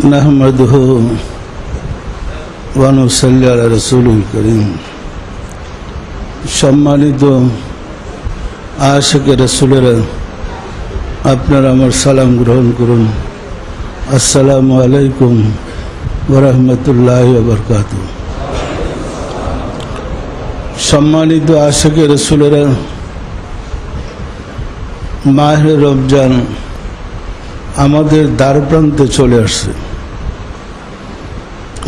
नहमदुहु व नुसल्ली अला रसूलिल करीम। सम्मानित आशिक रसूलेरा आपनारा आमार सालाम ग्रहण करुन। अस्सलामु आलैकुम व रहमतुल्लाहि व बाराकातुहु। सम्मानित आशिक रसूलेरा माहे रमजान আমাদের দ্বার প্রান্তে চলে আসছে।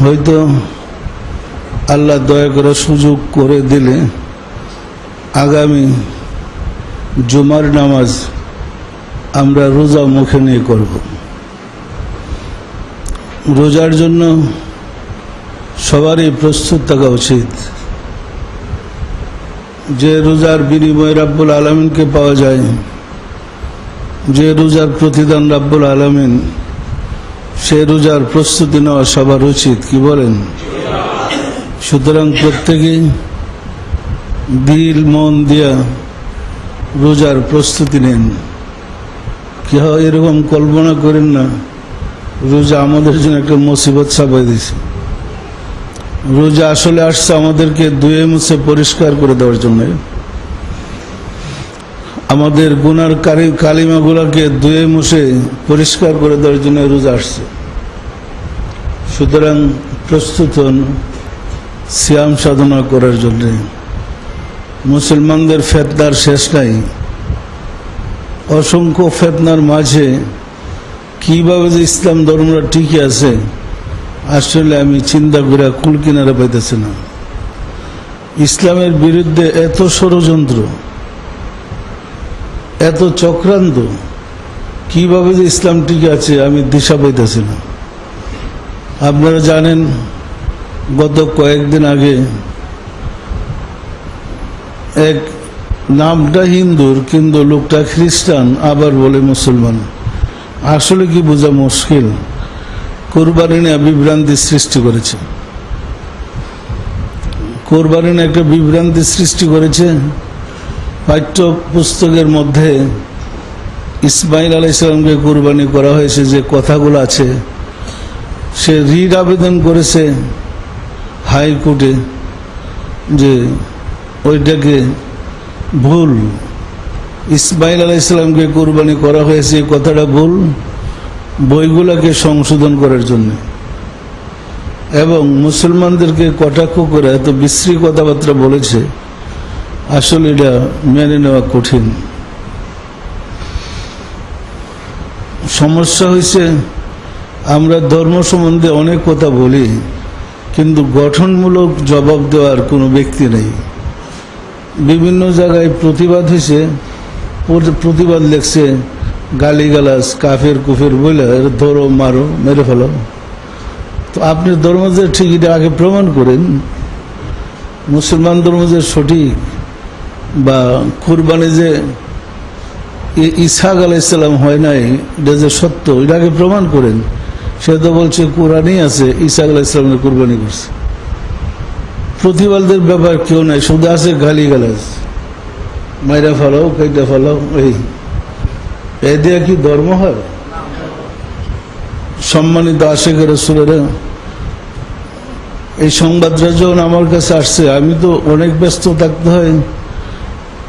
হয়তো আল্লাহ দয়া করে সুযোগ করে দিলে আগামী জুমার নামাজ আমরা রোজা মুখে নিয়ে করব। রোজার জন্য সবারই প্রস্তুত থাকা উচিত। যে রোজার বিনিময়ে রাব্বুল আলামিনকে পাওয়া যায়, যে রোজার প্রতিদান রাব্বুল আলামিন, সে রোজার প্রস্তুতি নেওয়া সবার উচিত। কি বলেন? সুতরাং প্রত্যেকেই দিল মন দিয়া রোজার প্রস্তুতি নেন। কি হয় এরকম কল্পনা করেন না রোজা আমাদের জন্য একটা মুসিবত চাপাই দিয়েছে। রোজা আসলে আসছে আমাদেরকে ধুয়ে মুছে পরিষ্কার করে দেওয়ার জন্য, আমাদের গুনার কালিমাগুলোকে ধুয়ে মুছে পরিষ্কার করে দেওয়ার জন্য রোজা আসছে। সুতরাং প্রস্তুত হন সিয়াম সাধনা করার জন্য। মুসলমানদের ফেতনার শেষ নাই। অসংখ্য ফেতনার মাঝে কিভাবে যে ইসলাম ধর্মটা টিকে আছে আসলে আমি চিন্তা করে কুল কিনারা পাইতেছি না। ইসলামের বিরুদ্ধে এত ষড়যন্ত্র, এত চক্রান্ত, কিভাবে যে ইসলাম টিকে আছে আমি দিশা পাইতেছি না। আপনারা জানেন গত কয়েকদিন আগে এক নামটা হিন্দুর কিন্তু লোকটা খ্রিস্টান আবার বলে মুসলমান। আসলে কি বোঝা মুশকিল। কোরবানি নিয়ে বিভ্রান্তি সৃষ্টি করেছে। কোরবানি নিয়ে একটা বিভ্রান্তি সৃষ্টি করেছে। পাঠ্য পুস্তকের মধ্যে ইসমাইল আলাইহিস সালামকে কুরবানি করা হয়েছে যে কথাগুলো আছে, সে রিট আবেদন করেছে হাইকোর্টে যে ওইটাকে ভুল, ইসমাইল আলাইহিস সালামকে কুরবানি করা হয়েছে এই কথাটা ভুল, বইগুলোকে সংশোধন করার জন্য। এবং মুসলমানদেরকে কটাক্ষ করে এত বিশ্রী কথাবার্তা বলেছে, আসলে এটা মেনে নেওয়া কঠিন। সমস্যা হয়েছে আমরা ধর্ম সম্বন্ধে অনেক কথা বলি কিন্তু গঠনমূলক জবাব দেওয়ার কোনো ব্যক্তি নেই। বিভিন্ন জায়গায় প্রতিবাদ হয়েছে, প্রতিবাদ লেখছে গালিগালাজ কাফের কুফের বলে ধরো মারো মেরে ফেলো। তো আপনি ধর্ম যে ঠিক এটা আগে প্রমাণ করেন। মুসলমান ধর্ম যে সঠিক বা কুরবানি যে ইসহাক আলাইহিস সালাম হয় নাই এটা যে সত্য এটাকে প্রমাণ করেন। সে তো বলছে কোরআনই আছে ইসহাক আলাইহিস সালামের কুরবানি করছে। প্রতিবাদের ব্যাপার কেউ নাই, শুধু আছে গালিগালাজ, মাইরা ফেলাও কেটে ফেলাও। এই দিয়ে কি ধর্ম হয়? সম্মানিত আশিক রাসূলেরা, এই সংবাদটা যখন আমার কাছে আসছে আমি তো অনেক ব্যস্ত থাকতে হয়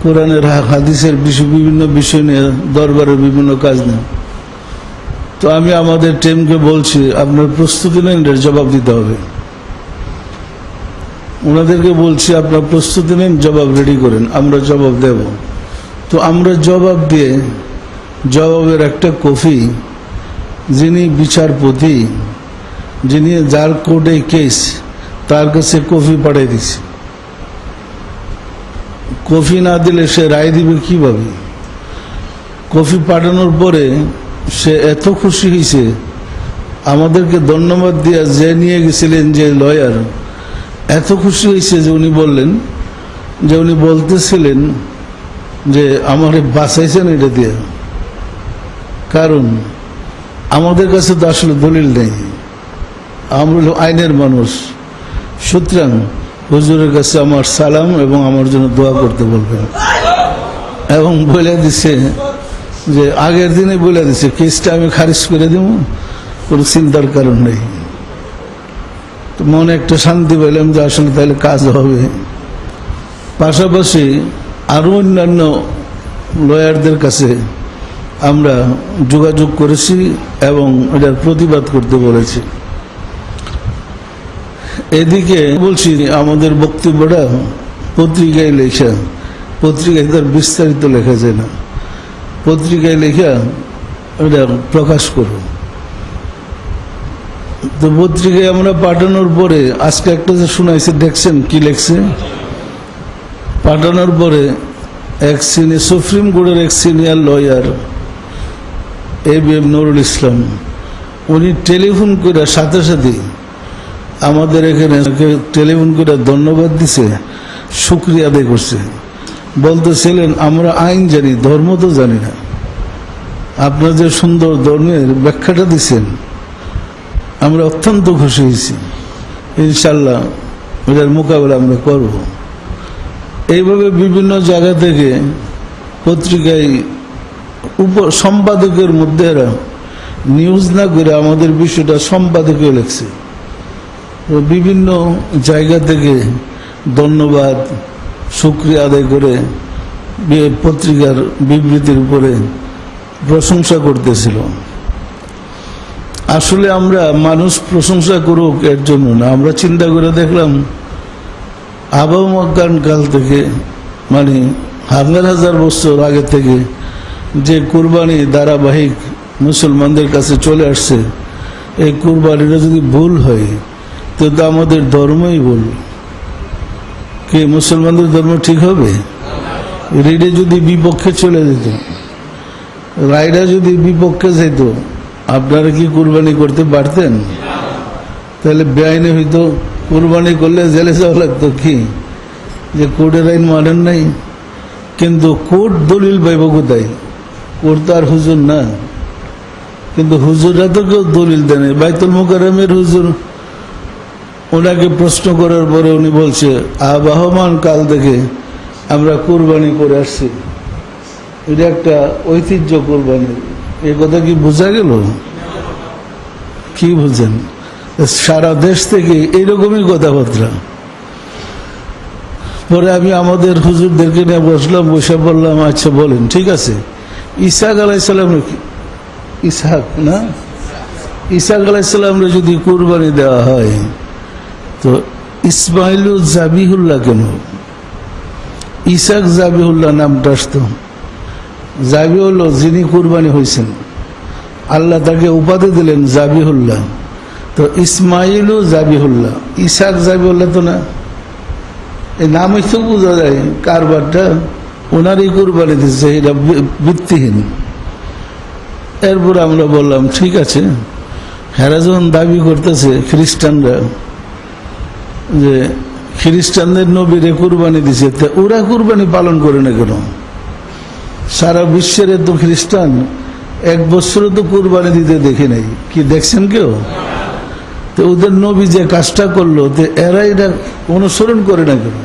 কোরআনের হাদিসের বিভিন্ন বিষয় নিয়ে, দরবারের বিভিন্ন কাজ নিয়ে। তো আমি আমাদের টিমকে বলছি আপনার প্রস্তুতি নেন, এর জবাব দিতে হবে। ওনাদেরকে বলছি আপনার প্রস্তুতি নেন, জবাব রেডি করেন, আমরা জবাব দেব। তো আমরা জবাব দিয়ে জবাবের একটা কপি যিনি বিচারপতি, যিনি যার কোর্টে কেস, তার কাছে কপি পাঠিয়ে দিছি। কপি না দিলে সে রায় দিবে কিভাবে? কপি পাঠানোর পরে সে এত খুশি হয়েছে, আমাদেরকে ধন্যবাদ দিয়া যে নিয়ে গেছিলেন যে লয়ার, এত খুশি হয়েছে যে উনি বললেন যে উনি বলতেছিলেন যে আমারে বাঁচাইছেন এটা দিয়ে। কারণ আমাদের কাছে তো আসলে দলিল নেই, আমরা আইনের মানুষ। সুতরাং হুজুরের কাছে আমার সালাম এবং আমার জন্য দোয়া করতে বলবেন। এবং বলে দিছে যে আগের দিনে বলে দিছে কেসটা আমি খারিজ করে দেব, কোনো চিন্তার কারণ নেই। তো মনে একটা শান্তি পেলাম যে আসলে তাহলে কাজ হবে। পাশাপাশি আরও অন্যান্য লয়ারদের কাছে আমরা যোগাযোগ করেছি এবং এটার প্রতিবাদ করতে বলেছি। এদিকে বলছি আমাদের বক্তব্যটা পত্রিকায় লেখা, পত্রিকায় তার বিস্তারিত লেখা যায় না, পত্রিকায় লেখা এটা প্রকাশ করো। তো পত্রিকায় আমরা পাঠানোর পরে আজকে একটা যে শোনাইছে দেখছেন কি লেখছে, পাঠানোর পরে সুপ্রিম কোর্টের এক senior lawyer ABM Nurul Islam উনি টেলিফোন করে সাথে সাথে আমাদের এখানে টেলিফোন করে ধন্যবাদ দিছে, শুকরিয়া আদায় করছে। বলতেছিলেন আমরা আইন জানি, ধর্ম তো জানি না, আপনার যে সুন্দর ধর্মের ব্যাখ্যাটা দিচ্ছেন আমরা অত্যন্ত খুশি হয়েছি, ইনশাল্লাহ এটার মোকাবেলা আমরা করব। এইভাবে বিভিন্ন জায়গা থেকে পত্রিকায় সম্পাদকের মধ্যে এরা নিউজ না করে আমাদের বিষয়টা সম্পাদকীয় লেখছে। বিভিন্ন জায়গা থেকে ধন্যবাদ শুকরিয়া আদায় করে পত্রিকার বিবৃতির উপরে প্রশংসা করতেছিল। আসলে আমরা মানুষ প্রশংসা করুক এর জন্য না, আমরা চিন্তা করে দেখলাম আবহমান কাল থেকে মানে হাজার হাজার বছর আগে থেকে যে কুরবানি ধারাবাহিক মুসলমানদের কাছে চলে আসছে, এই কুরবানিটা যদি ভুল হয় তো আমাদের ধর্মই ভুল। কি মুসলমানদের ধর্ম ঠিক হবে? রিডে যদি বিপক্ষে চলে যেত, রায়রা যদি বিপক্ষে যেত, আপনারা কি কুরবানি করতে পারতেন? তাহলে বেআইনি হইতো, কুরবানি করলে জেলে যাওয়া লাগতো। কি যে কোর্টের আইন মানেন নাই, কিন্তু কোর্ট দলিল পাইব কোথায়? কোর্ট তো আর হুজুর না, কিন্তু হুজুররা তো কেউ দলিল দেয় নাই। বাইতুল মুকাররমের হুজুর ওনাকে প্রশ্ন করার পরে উনি বলছে আবহমান কাল থেকে আমরা কুরবানি করে আসছি, এটা একটা ঐতিহ্য কুরবানি। এই কথা কি বোঝা গেল? কি বুঝেন? সারা দেশ থেকে এইরকমই কথাবার্তা। পরে আমি আমাদের হুজুরদেরকে নিয়ে বসলাম, বসে বললাম আচ্ছা বলেন, ঠিক আছে ইসহাক আলাইসাল্লাম, ইসহাক না, ইসহাক আলাইসাল্লামরা যদি কুরবানি দেওয়া হয় তো ইসমাইলুল জাবিহুল্লাহ কেন? ইসহাক জাবিহুল্লাহ নামটা আসতো। জাবিহুল্লাহ যিনি কুরবানি হয়েছেন, আল্লাহ তাকে উপাধি দিলেন জাবিহুল্লাহ। তো ইসমাইলু জাবিহুল্লাহ, ইসহাক জাবিহুল্লাহ তো না। এই নাম তো বোঝা যায় কারবারটা ওনারই কুরবানি দিচ্ছে, এটা ভিত্তিহীন। এরপর আমরা বললাম ঠিক আছে, হেরা যখন দাবি করতেছে খ্রিস্টানরা যে খ্রিস্টানদের নবীরে কুরবানি দিছে, ওরা কুরবানি পালন করে না কেন? সারা বিশ্বের তো খ্রিস্টান এক বছরও তো কুরবানি দিতে দেখে নাই। কি দেখছেন কেউ? তো ওদের নবী যে কাজটা করলো তো এরা এটা অনুসরণ করে না কেন?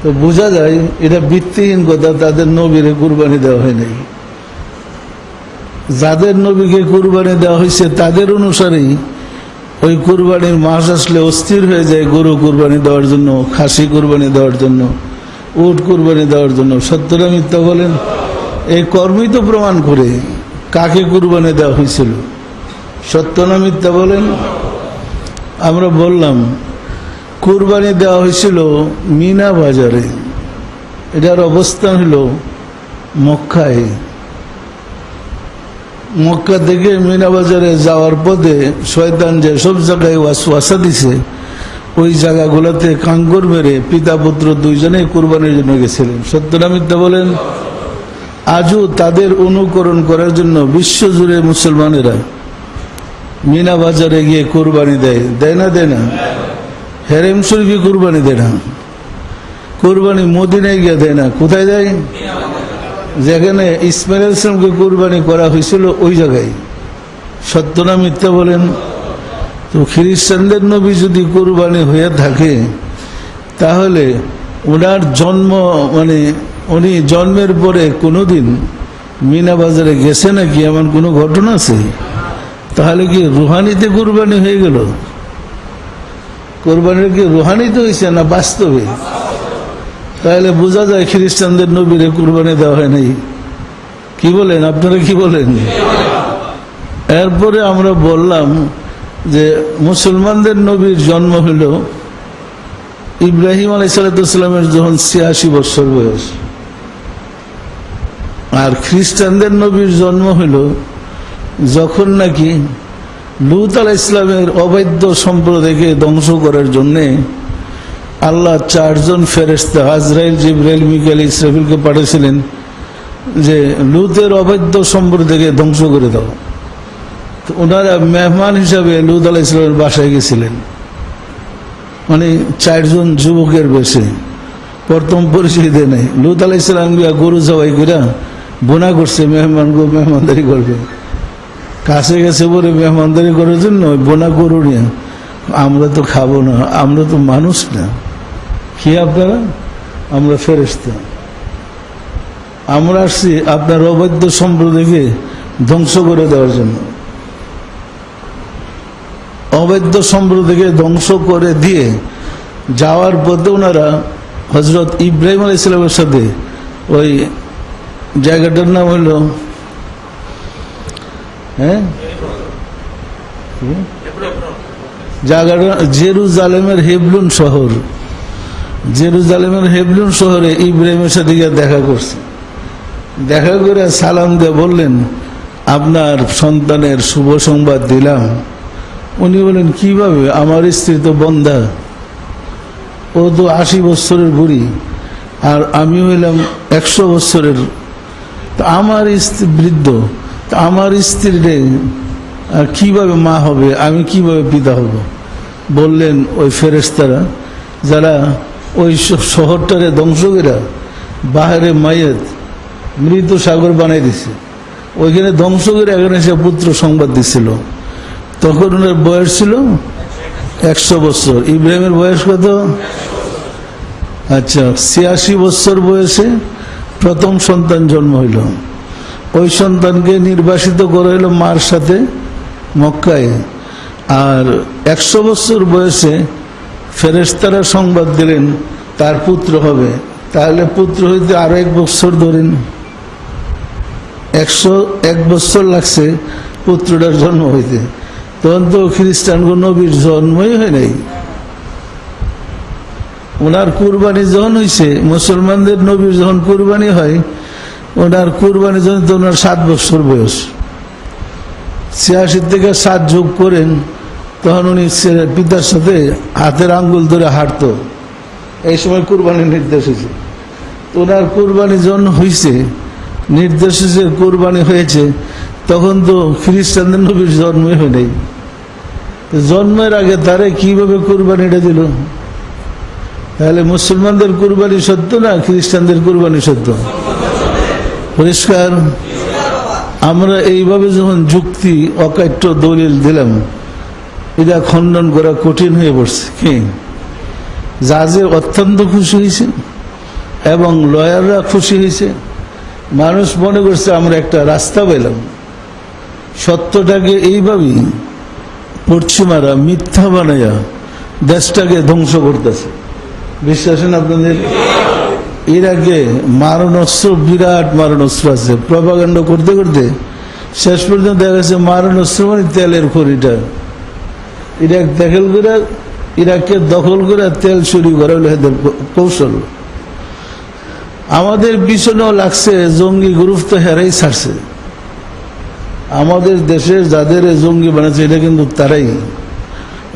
তো বোঝা যায় এটা ভিত্তিহীন কথা, তাদের নবীরে কুরবানি দেওয়া হয় নাই। যাদের নবীকে কুরবানি দেওয়া হয়েছে তাদের অনুসারেই ওই কুরবানির মাস আসলে অস্থির হয়ে যায় গরু কুরবানি দেওয়ার জন্য, খাসি কুরবানি দেওয়ার জন্য, উট কুরবানি দেওয়ার জন্য। সত্য না মিথ্যা বলেন? এই কর্মই তো প্রমাণ করে কাকে কুরবানি দেওয়া হয়েছিল। সত্য না মিথ্যা বলেন? আমরা বললাম কুরবানি দেওয়া হয়েছিল মিনা বাজারে, এটার অবস্থান হলো মক্কায়। মক্কা থেকে মিনা বাজারে যাওয়ার পথে শয়তান যে সব জায়গায় ওয়াসওয়াসা দিছে, ওই জায়গাগুলোতে কাঙ্গর মেরে পিতা পুত্র দুইজনে কুরবানির জন্য গেছিলেন। সত্য না মিথ্যা বলেন? আজও তাদের অনুকরণ করার জন্য বিশ্বজুড়ে মুসলমানেরা মিনা বাজারে গিয়ে কুরবানি দেয়, দেয় না? দেয় না? হেরেম শরীফে কুরবানি দেয় না, কুরবানি মদিনায় গিয়ে দেয় না। কোথায় দেয়? যেখানে ইসমাইল আলাইহিস সালামকে কুরবানি করা হয়েছিল ওই জায়গায়। সত্য না মিথ্যা বলেন? তো খ্রিস্টানদের নবী যদি কুরবানি হয়ে থাকে তাহলে ওনার জন্ম মানে উনি জন্মের পরে কোনোদিন মিনা বাজারে গেছে নাকি এমন কোনো ঘটনা আছে? তাহলে কি রুহানিতে কুরবানি হয়ে গেল? কোরবানির কি রুহানিতে হয়েছে না বাস্তবে? তাহলে বোঝা যায় খ্রিস্টানদের নবীরে কুরবানি দেওয়া হয় নাই। কি বলেন আপনারা, কি বলেন? এরপরে আমরা বললাম যে মুসলমানদের নবীর জন্ম হইল ইব্রাহিম আলাইহিসসালামের যখন ৮৬ বছর বয়স, আর খ্রিস্টানদের নবীর জন্ম হইল যখন নাকি লূত আলাইহিস সালামের অবৈধ সম্প্রদায়কে ধ্বংস করার জন্যে আল্লাহ ৪ জন ফেরেশতা আজরাইল, জিবরাইল, মিকাইল, ইসরাফিলকে পাঠিয়েছিলেন যে লূতের অবৈধ সম্প্রদায়কে ধ্বংস করে দাও। তো ওনারা মেহমান হিসাবে লূত আলাইহিস সালামের বাসায় গেছিলেন, মানে ৪ জন যুবকের বেশে। প্রথম পরিচয় দেয় নাই। লূত আলাইহিস সালাম গিয়া গরু জবাই করে বোনা করছে, মেহমানদারি করবে। কাছে গেছে বলে মেহমানদারি করার জন্য বোনা গরু নিয়ে, আমরা তো খাবো না, আমরা তো মানুষ না। কি আপনারা? আমরা ফেরেশতা, আমরা আসছি আপনার অবৈধ সম্প্রদায়কে ধ্বংস করে দেওয়ার জন্য। অবৈধ সম্প্রদায়কে ধ্বংস করে দিয়ে যাওয়ার পথে ওনারা হযরত ইব্রাহিম আলাইহিস সালামের সাথে, ওই জায়গাটার নাম হইল জায়গাটা জেরুজালেমের হেবলুন শহর। জেরুজালেমের হেবলুন শহরে ইব্রাহিমের সাথে গিয়ে দেখা করছে। দেখা করে সালাম দিয়ে বললেন, আপনার সন্তানের শুভ সংবাদ দিলাম। উনি বলেন, কিভাবে? আমার স্ত্রী তো বন্ধা, ও তো ৮০ বছরের বুড়ি, আর আমি হইলাম ১০০ বছরের। তো আমার স্ত্রী বৃদ্ধ, তো আমার স্ত্রীর কিভাবে মা হবে, আমি কিভাবে পিতা হব? বললেন ওই ফেরেশতারা যারা ওই শহরটারে ধ্বংস করে বাহারে মায়ের মৃত সাগর বানাই দিছে, ওইখানে ধ্বংস করে এখানে সে পুত্র সংবাদ দিছিল। তখন ওনার বয়স ছিল ১০০ বছর। ইব্রাহিমের বয়স কত? আচ্ছা, ৮৬ বছর বয়সে প্রথম সন্তান জন্ম হইল। ওই সন্তানকে নির্বাসিত করা হইল মার সাথে মক্কায়। আর ১০০ বছর বয়সে ফেরেশতারা সংবাদ দিলেন তার পুত্র হবে। তাহলে পুত্র হইতে আরো ১ বছর ধরেন, ১০১ বছর লাগছে পুত্রটার জন্ম হইতে। তখন তো খ্রিস্টান নবীর জন্মই হয় নাই। ওনার কুরবানি যখন হয়েছে, মুসলমানদের নবীর যখন কুরবানি হয়, ওনার কুরবানি যখন তো ওনার ৭ বছর বয়স। ৮৬ থেকে ৭ যোগ করেন, তখন উনি পিতার সাথে হাতের আঙ্গুল ধরে হাঁটত। এই সময় কুরবানির নির্দেশ হয়েছে। ওনার কুরবানি যখন হয়েছে, নির্দেশ হয়েছে, কুরবানি হয়েছে, তখন তো খ্রিস্টানদের নবীর জন্মই হয় নাই। জন্মের আগে তারে কিভাবে কুরবানিটা দিল? তাহলে মুসলমানদের কুরবানি সত্য না খ্রিস্টানদের কুরবানি সত্য? পরিষ্কার। আমরা এইভাবে যখন যুক্তি অকাট্য দলিল দিলাম, এটা খণ্ডন করা কঠিন হয়ে পড়ছে। কি জাজে অত্যন্ত খুশি হয়েছে এবং লয়াররা খুশি হয়েছে। মানুষ মনে করছে আমরা একটা রাস্তা পেলাম। সত্যটাকে এইভাবেই পশ্চিমারা মিথ্যা বানাইয়া দেশটাকে ধ্বংস করতেছে। বিশ্বাস না আপনাদের? ইরাকে মারণাস্ত্র, বিরাট মারণাস্ত্র আছে। প্রপাগান্ডা করতে করতে শেষ পর্যন্ত দেখা গেছে মারণাস্ত্র মানে তেলের খড়িটা। ইরাক দখল করে, ইরাককে দখল করে তেল চুরি করা হলো এদের কৌশল। আমাদের পিছনেও লাগছে জঙ্গি গ্রুপ, তো হেরাই ছাড়ছে। আমাদের দেশের যাদের জঙ্গি বানাচ্ছে এটা কিন্তু তারাই।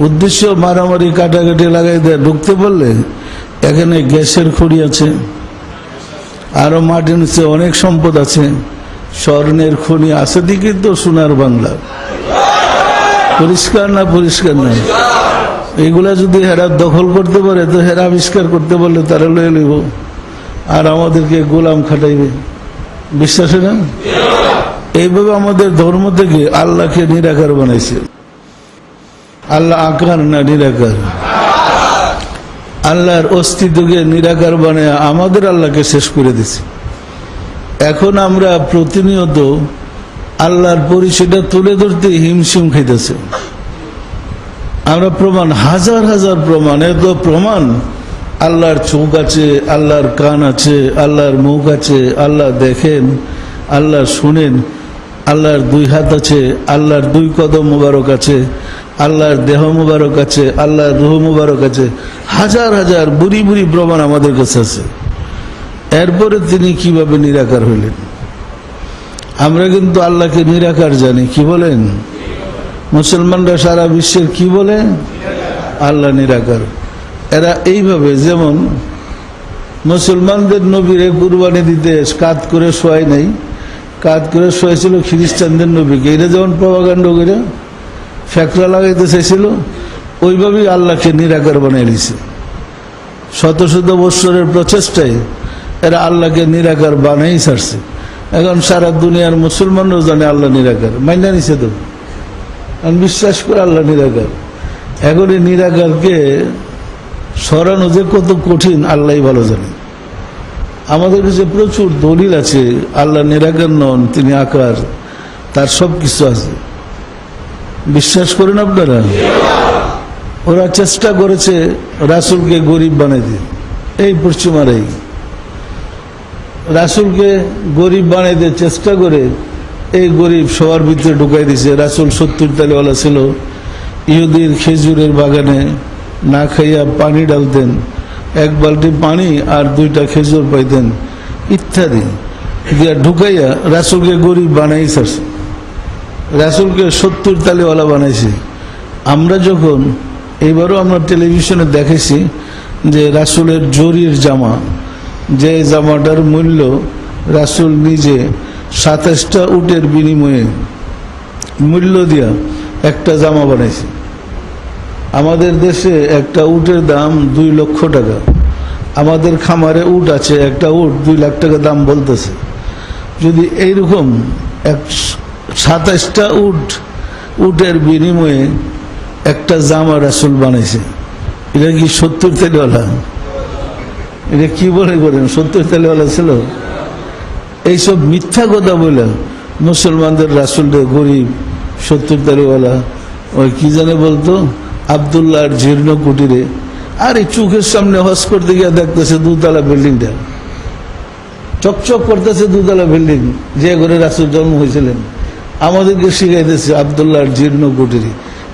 উদ্দেশ্য মারামারি, কাটাকাটি লাগাই দেয়। ঢুকতে পারলে এখানে গ্যাসের খড়ি আছে, আরো মাটির নিচে অনেক সম্পদ আছে, স্বর্ণের খনি আছে, দিকে তো সোনার বাংলা। পরিষ্কার না? পরিষ্কার না? এগুলা যদি হেরা দখল করতে পারে, তো হেরা আবিষ্কার করতে পারলে তারা লয়ে লইব, আর আমাদেরকে গোলাম খাটাইবে। বিশ্বাস না? এইভাবে আমাদের ধর্ম থেকে আল্লাহকে নিরাকার বানাইছে। আল্লাহ আকার না নিরাকার? আল্লাহর অস্তিত্বকে নিরাকার বানায় আমাদের আল্লাহকে শেষ করে দিছে। এখন আমরা প্রতিনিয়ত আল্লাহর পরিচয়টা তুলে ধরতে হিমশিম খাইতেছে। আমরা প্রমাণ, হাজার হাজার প্রমাণ, এত প্রমাণ। আল্লাহর চোখ আছে, আল্লাহর কান আছে, আল্লাহর মুখ আছে, আল্লাহ দেখেন, আল্লাহ শুনেন, আল্লাহর দুই হাত আছে, আল্লাহর দুই কদম মুবারক আছে, আল্লাহর দেহ মুবারক আছে, আল্লাহর রূহ মুবারক আছে। হাজার হাজার বুড়ি বুড়ি প্রমাণ আমাদের কাছে আছে। এরপরে তিনি কিভাবে নিরাকার হইলেন? আমরা কিন্তু আল্লাহকে নিরাকার জানি, কি বলেন? মুসলমানরা সারা বিশ্বের কি বলে? আল্লাহ নিরাকার। এরা এইভাবে, যেমন মুসলমানদের নবীরে কুরবানি দিতে কাত করে শোয়াই নাই, কাত করে শোয়াইছিল খ্রিস্টানদের নবীকে। এটা যেমন প্রভাকাণ্ড করে ফ্যাকরা লাগাইতে চাইছিল, ওইভাবেই আল্লাহকে নিরাকার বানিয়ে দিয়েছে। শত শত বৎসরের প্রচেষ্টায় এরা আল্লাহকে নিরাকার বানাই ছাড়ছে। এখন সারা দুনিয়ার মুসলমানরাও জানে আল্লাহ নিরাকার, মাইনা নিছে তো, বিশ্বাস করে আল্লাহ নিরাকার। এখন এই নিরাকারকে সরানো যে কত কঠিন আল্লাহই ভালো জানে। আমাদের কাছে প্রচুর দলিল আছে আল্লাহ নিরাকার নন, তিনি আকার, তার সব কিছু আছে। বিশ্বাস করেন আপনারা? ওরা চেষ্টা করেছে রাসূলকে গরিব বানাইতে, এই পশ্চিমারাই রাসূলকে গরিব বানাইতে চেষ্টা করে এই গরিব সবার ভিতরে ঢুকাই দিছে। রাসূল 70 তালিওয়ালা ছিল, ইহুদির খেজুরের বাগানে না খাইয়া পানি ডালতেন, এক বালতি পানি আর 2টা খেজুর পাইতেন ইত্যাদি দিয়া ঢুকাইয়া রাসূলকে গরিব বানাই ছাড়ছে। রাসূলকে 70 তালিওয়ালা বানাইছে। আমরা যখন এইবারও আমরা টেলিভিশনে দেখেছি যে রাসূলের জরির জামা, যে জামাটার মূল্য রাসূল নিজে 27টা উটের বিনিময়ে মূল্য দিয়া একটা জামা বানাইছে। আমাদের দেশে একটা উটের দাম 2 লক্ষ টাকা। আমাদের খামারে উট আছে, একটা উট 2 লাখ টাকা দাম বলতেছে। যদি এইরকম 27টা উটের বিনিময়ে একটা জামা রাসূল বানাইছে, এটা কি 70 তালিওয়ালা? এটা কি বলে করেন 70 তালিওয়ালা ছিল? এইসব মিথ্যা কথা বলে মুসলমানদের রাসূলদের গরিব 70 তালিওয়ালা, ওই কি জানে বলতো, আব্দুল্লাহর জীর্ণ কুটিরে। আর এই চোখের সামনে হজ করতে গিয়ে দেখতেছে 2 তলা বিল্ডিংটা চকচক করতেছে, 2 তলা বিল্ডিং, যে ঘরে রাসূল জন্ম হয়েছিলেন। আমাদেরকে শিখাইতেছে আব্দুল্লাহর জীর্ণ কুটিরে,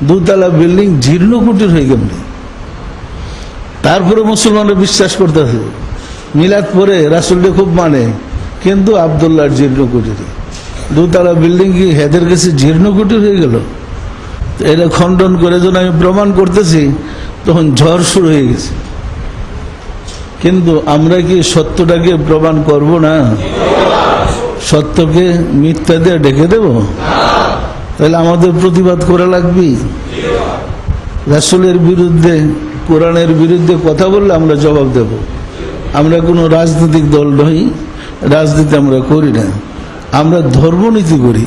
2 তলা বিল্ডিং জীর্ণ কুটির হয়ে গেল। তারপরে মুসলমানরা বিশ্বাস করতেছে, মিলাদ পরে রাসূলকে খুব মানে, কিন্তু আব্দুল্লাহর জীর্ণ কুটিরে 2 তলা বিল্ডিং কি হেদের কাছে জীর্ণ কুটির হয়ে গেল? এটা খণ্ডন করে যখন আমি প্রমাণ করতেছি তখন ঝড় শুরু হয়ে গেছে। কিন্তু আমরা কি সত্যটাকে প্রমাণ করব না? সত্যকে মিথ্যা দিয়ে ঢেকে দেব? তাহলে আমাদের প্রতিবাদ করা লাগবে। রাসূলের বিরুদ্ধে, কোরআনের বিরুদ্ধে কথা বললে আমরা জবাব দেব। আমরা কোনো রাজনৈতিক দল নই, রাজনীতি আমরা করি না, আমরা ধর্মনীতি করি।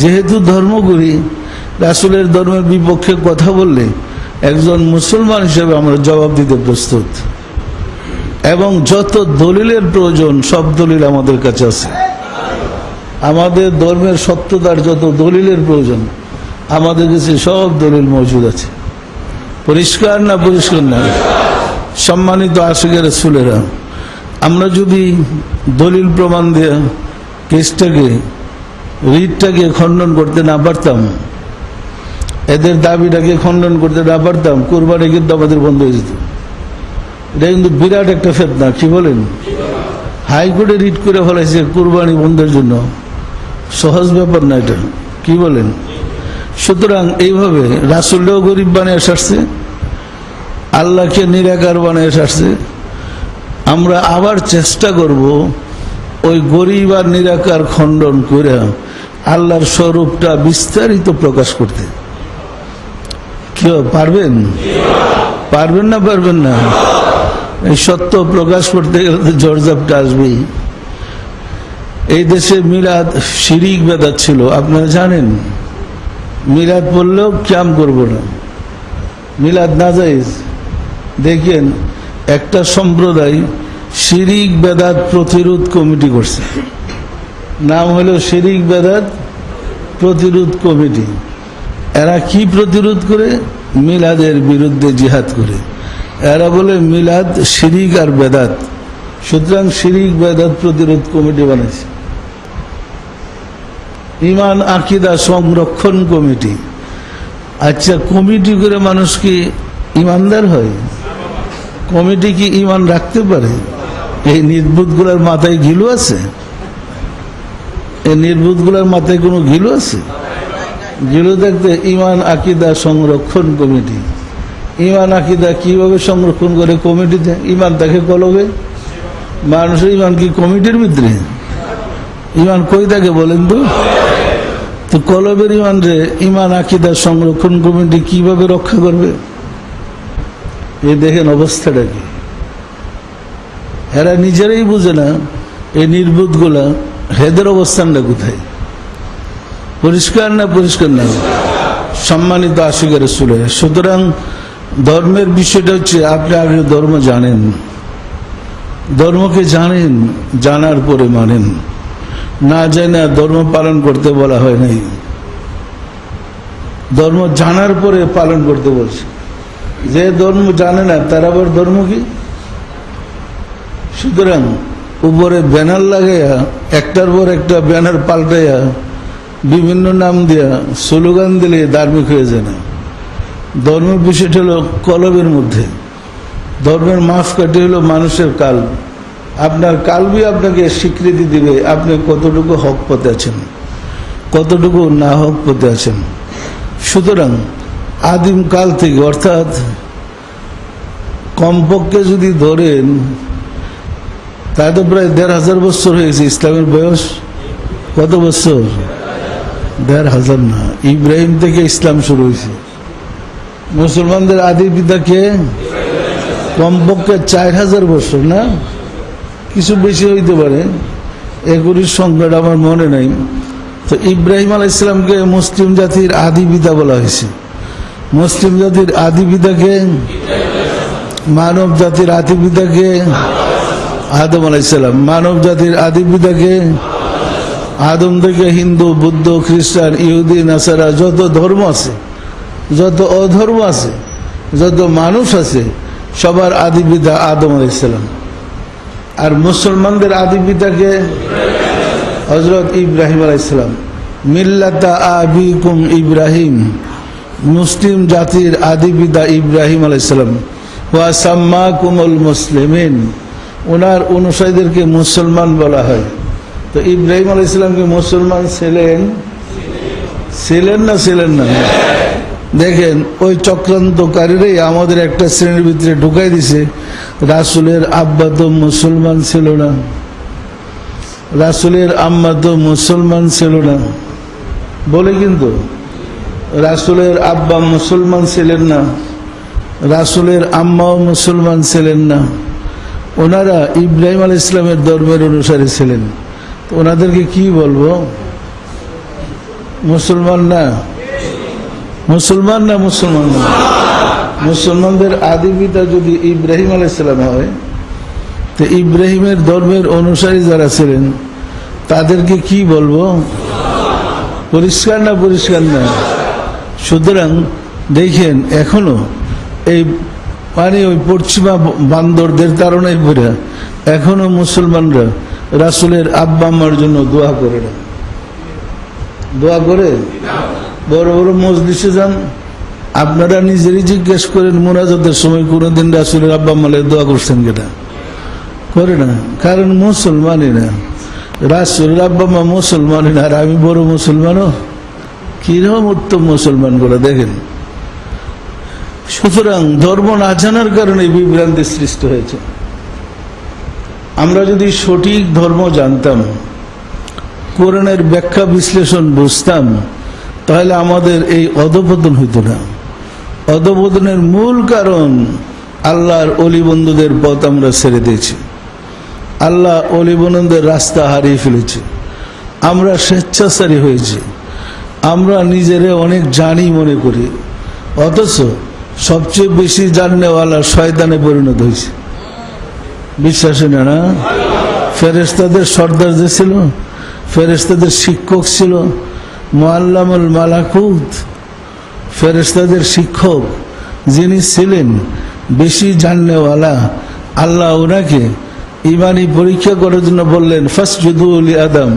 যেহেতু ধর্ম করি, রাসূলের ধর্মের বিপক্ষে কথা বললে একজন মুসলমান হিসেবে আমরা জবাব দিতে প্রস্তুত। এবং যত দলিলের প্রয়োজন সব দলিল আমাদের কাছে আছে। আমাদের ধর্মের সত্যতার যত দলিলের প্রয়োজন আমাদের কাছে সব দলিল মজুদ আছে। পরিষ্কার না? পরিষ্কার না? সম্মানিত আশিকে রাসূলেরা, আমরা যদি দলিল প্রমাণ দিয়ে কেসটাকে, রিটটাকে খণ্ডন করতে না পারতাম, এদের দাবিটাকে খণ্ডন করতে না পারতাম, কুরবানি কিন্তু আমাদের বন্ধ হয়ে যেত। এটা কিন্তু বিরাট একটা ফিতনা, কি বলেন? হাইকোর্টে রিট করে ফেলাইছে কুরবানি বন্ধের জন্য। সহজ ব্যাপার না এটা, কি বলেন? সুতরাং এইভাবে রাসূলও গরিব বানিয়ে আসছে, আল্লাহকে নিরাকার বানিয়ে আসছে। আমরা আবার চেষ্টা করব ওই গরিব আর নিরাকার খণ্ডন করে আল্লাহর স্বরূপটা বিস্তারিত প্রকাশ করতে। কি পারবেন? পারবেন না? পারবেন না? এই সত্য প্রকাশ করতে গেলে জর্জাপটা আসবেই। এই দেশে মিলাদ শিরিক বেদাত ছিল, আপনারা জানেন। মিলাদ পড়লেও ক্যাম করব না, মিলাদ নাজায়েজ। দেখেন একটা সম্প্রদায় শিরিক বেদাত প্রতিরোধ কমিটি করছে, নাম হলো শিরিক বেদাত প্রতিরোধ কমিটি। এরা কি প্রতিরোধ করে? মিলাদের বিরুদ্ধে জিহাদ করে। এরা বলে মিলাদ শিরিক আর বেদাত, সুতরাং শিরিক বেদাত প্রতিরোধ কমিটি বানাইছে। ইমান আকিদা সংরক্ষণ কমিটি। আচ্ছা, কমিটি করে মানুষ কি ইমানদার হয়? কমিটি কি ইমান রাখতে পারে? এই নির্বুধগুলার মাথায় ঘিলু আছে? এই নির্বুধগুলার মাথায় কোনো ঘিলু আছে? ঘিলু দেখতে ইমান আকিদা সংরক্ষণ কমিটি। ইমান আকিদা কিভাবে সংরক্ষণ করে কমিটিতে? ইমান তাকে কলবে। মানুষের ইমান কি কমিটির ভিতরে? ইমান কই থাকে বলেন তো? তো কলবের ইমান রে ইমান আকিদা সংরক্ষণ কমিটি কিভাবে রক্ষা করবে? এই দেখেন অবস্থাটা কি। এরা নিজেরাই বুঝে না এই নির্বুধ গুলা হেদের অবস্থানটা কোথায়। পরিষ্কার না? পরিষ্কার না? সম্মানিত আশিক রাসূল। সুতরাং ধর্মের বিষয়টা হচ্ছে আপনি আগে ধর্ম জানেন, ধর্মকে জানেন, জানার পরে মানেন। না জানা ধর্ম পালন করতে বলা হয় নাই, ধর্ম জানার পরে পালন করতে বলছে। যে ধর্ম জানে না তার আবার ধর্ম কি? সুতরাং উপরে ব্যানার লাগাইয়া একটার পর একটা ব্যানার পাল্টাইয়া বিভিন্ন নাম দিয়া স্লোগান দিলে ধার্মিক হয়ে যায় না। ধর্মের বিষয়টা হলো কলবের মধ্যে। ধর্মের মাপকাঠি হলো মানুষের কাল্ব। আপনার কাল্বই আপনাকে স্বীকৃতি দিবে আপনি কতটুকু হক পথে আছেন, কতটুকু না হক পথে আছেন। সুতরাং আদিম কাল থেকে, অর্থাৎ কমপক্ষে যদি ধরেন তাই তো প্রায় ১৫০০ বছর হয়েছে। ইসলামের বয়স কত বছর? ১৫০০ না, ইব্রাহিম থেকে ইসলাম শুরু হয়েছে। মুসলমানদের আদি পিতা কে? কমপক্ষে ৪০০০ বছর, না কিছু বেশি হইতে পারে, এগুলির সংখ্যাটা আমার মনে নাই। তো ইব্রাহিম আলাইহিস সালামকে মুসলিম জাতির আদি পিতা বলা হয়েছে। মুসলিম জাতির আদি পিতাকে, মানব জাতির আদি পিতাকে আদম আলাইহিস সালাম। মানব জাতির আদি পিতাকে আদম থেকে হিন্দু, বুদ্ধ, খ্রিস্টান, ইহুদি, নাসারা, যত ধর্ম আছে, যত অধর্ম আছে, যত মানুষ আছে, সবার আদি পিতা আদম আলাইহিস সালাম। আর মুসলমানদের আদি পিতাকে হযরত ইব্রাহিম আলাইহিস সালাম। মিল্লাতা আবিকুম ইব্রাহিম, মুসলিম জাতির আদি পিতা ইব্রাহিম আলাইহিস সালাম। ওয়া সাম্মাকুমুল মুসলিমিন, ওনার অনুসারীদেরকে মুসলমান বলা হয়। তো ইব্রাহিম আলাইহিস সালামকে মুসলমান ছিলেন? ছিলেন না? ছিলেন না? দেখেন ওই চক্রান্তকারীরাই আমাদের একটা শ্রেণীর ভিতরে ঢুকাই দিছে, রাসূলের আব্বা তো মুসলমান ছিল না, রাসূলের আম্মা তো মুসলমান ছিল না বলে। কিন্তু রাসূলের আব্বা মুসলমান ছিলেন না, রাসূলের আম্মাও মুসলমান ছিলেন না। ওনারা ইব্রাহিম আলাইহিস সালামের ধর্মের অনুসারী ছিলেন। তো ওনাদেরকে কি বলবো? মুসলমান না? মুসলমান না? মুসলমান না? মুসলমানদের আদি পিতা যদি ইব্রাহিম আলাইহিস সালাম হয়, তো ইব্রাহিমের ধর্মের অনুসারী যারা ছিলেন তাদেরকে কি বলবো? পরিষ্কার না? পরিষ্কার না? সুতরাং দেখেন এখনো এই ওই পশ্চিমা বান্দরদের তাড়নায় পড়ে এখনো মুসলমানরা রাসূলের আব্বা আম্মার জন্য দোয়া করে না। দোয়া করে? বড় বড় মজলিসে যান, আপনারা নিজেরই জিজ্ঞেস করেন মুনাজাতের সময় কোনোদিন রাসূলের আব্বা আম্মার দোয়া করছেন কিনা? করে না, কারণ মুসলমানই না। রাসূলের আব্বা আম্মা মুসলমানই না, আর আমি বড় মুসলমানও? কিরকম উত্তম মুসলমান করে দেখেন। সুতরাং ধর্ম না জানার কারণে বিভ্রান্তি সৃষ্টি হয়েছে। আমরা যদি সঠিক ধর্ম জানতাম, কোরআনের ব্যাখ্যা বিশ্লেষণ বুঝতাম, তাহলে আমাদের এই অধঃপতন হইত না। অধঃপতনের মূল কারণ আল্লাহর অলি বন্ধুদের পথ আমরা ছেড়ে দিয়েছি, আল্লাহ অলি বন্ধুদের রাস্তা হারিয়ে ফেলেছি, আমরা স্বেচ্ছাচারী হয়েছি, আমরা নিজেরে অনেক জানি মনে করি, অথচ সবচেয়ে বেশি জাননেওয়ালা শয়তানে পরিণত হয়েছে। বিশ্বাস না? না? ফেরেশতাদের সর্দার যে ছিল, ফেরেশতাদের শিক্ষক ছিল, মুআল্লামুল মালাকুত, ফেরেশতাদের শিক্ষক যিনি ছিলেন, বেশি জাননেওয়ালা, আল্লাহ ওনাকে ইমানি পরীক্ষা করার জন্য বললেন ফাসজুদু লি আদম,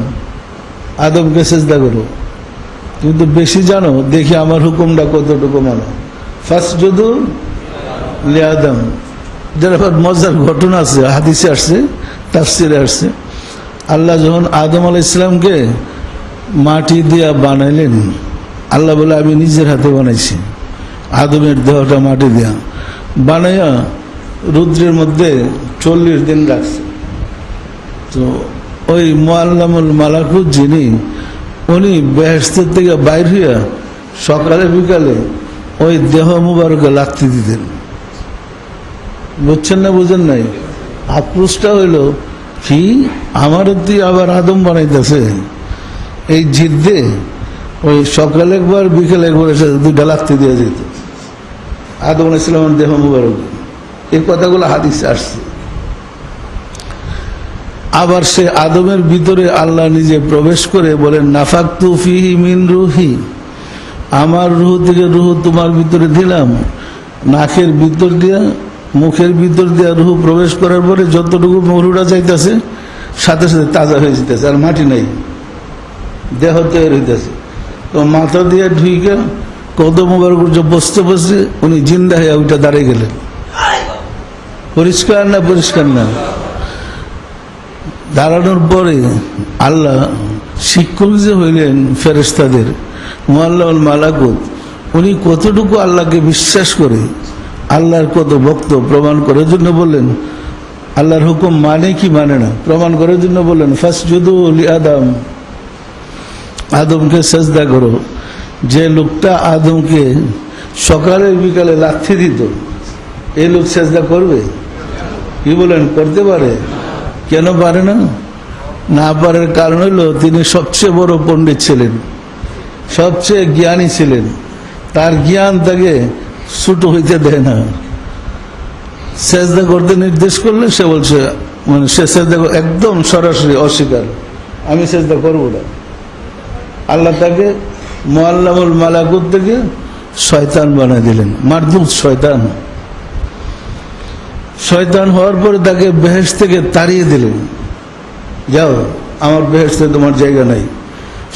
আদমকে সেজদা করো। কিন্তু বেশি জানো, দেখি আমার হুকুমটা কতটুকু মানো। ফাসজুদু লি আদম, যার মজার ঘটনা আছে, হাদিসে আসছে, তাফসিরে আসছে। আল্লাহ যখন আদম আলাইহিস সালামকে মাটি দিয়া বানাইলেন, আল্লাহ বলে আমি নিজের হাতে বানাইছি। আদমের দেহটা মাটি দিয়া বানাইয়া রুদ্রের মধ্যে 40 দিন রাখছে। তো ওই মুআল্লামুল মালাকুত যিনি, উনি বেহেশতের থেকে বাইর হইয়া সকালে বিকালে ওই দেহ মুবারকে লাগতে দিতেন। বুঝছেন না বুঝেন নাই? আক্রোশটা হইল কি, আমার তুই আবার আদম বানাইতেছে, এই জিদ্দে ওই সকালে একবার বিকেলে একবার এসে দুইটা লাগতে দিয়ে যেত আদম আলাইহিস সালামের দেহ মুবারক। এই কথাগুলো হাদিসে আসছে। আবার সে আদমের ভিতরে আল্লাহ নিজে প্রবেশ করে বলেন নাফাকতু ফিহি মিন রুহি, আমার রূহ থেকে রূহ তোমার ভিতরে দিলাম। নাকের ভিতর দিয়া, মুখের ভিতর দিয়া রূহ প্রবেশ করার পরে যতটুকু মরুটা যাইতেছে সাথে সাথে তাজা হয়ে যেতেছে, আর মাটি নাই, দেহ তৈরি হইতেছে। তো মাথা দিয়ে ঢুইকে কদম মুবারক বসতে বসতে উনি জিন্দা হয়ে ওইটা দাঁড়িয়ে গেলেন। পরিষ্কার না? পরিষ্কার না? দাঁড়ানোর পরে আল্লাহ শিক্ষক যে হইলেন ফেরেশতাদের, মুআল্লামুল মালাকুত, উনি কতটুকু আল্লাহকে বিশ্বাস করে, আল্লাহর কত ভক্ত প্রমাণ করার জন্য বললেন, আল্লাহর হুকুম মানে কি মানে না প্রমাণ করার জন্য বললেন ফাসজুদু লি আদম, আদমকে সেজদা করো। যে লোকটা আদমকে সকালে বিকালে লাথি দিত, এই লোক সেজদা করবে? কি বলেন, করতে পারে? কেন পারে না? না পারার কারণ হলো তিনি সবচেয়ে বড় পণ্ডিত ছিলেন, সবচেয়ে জ্ঞানী ছিলেন। তার জ্ঞান তাকে ছোট হইতে দেয় না। সেজদা করতে নির্দেশ করলে সে বলছে, মানে সে সেজদা একদম সরাসরি অস্বীকার, আমি সেজদা করবো না। আল্লাহ তাকে মুআল্লামুল মালাকুত থেকে শয়তান বানাই দিলেন, মারদুদ শয়তান। শয়তান হওয়ার পরে তাকে বেহেশত থেকে তাড়িয়ে দিলেন, যাও আমার বেহেশতে তোমার জায়গা নাই।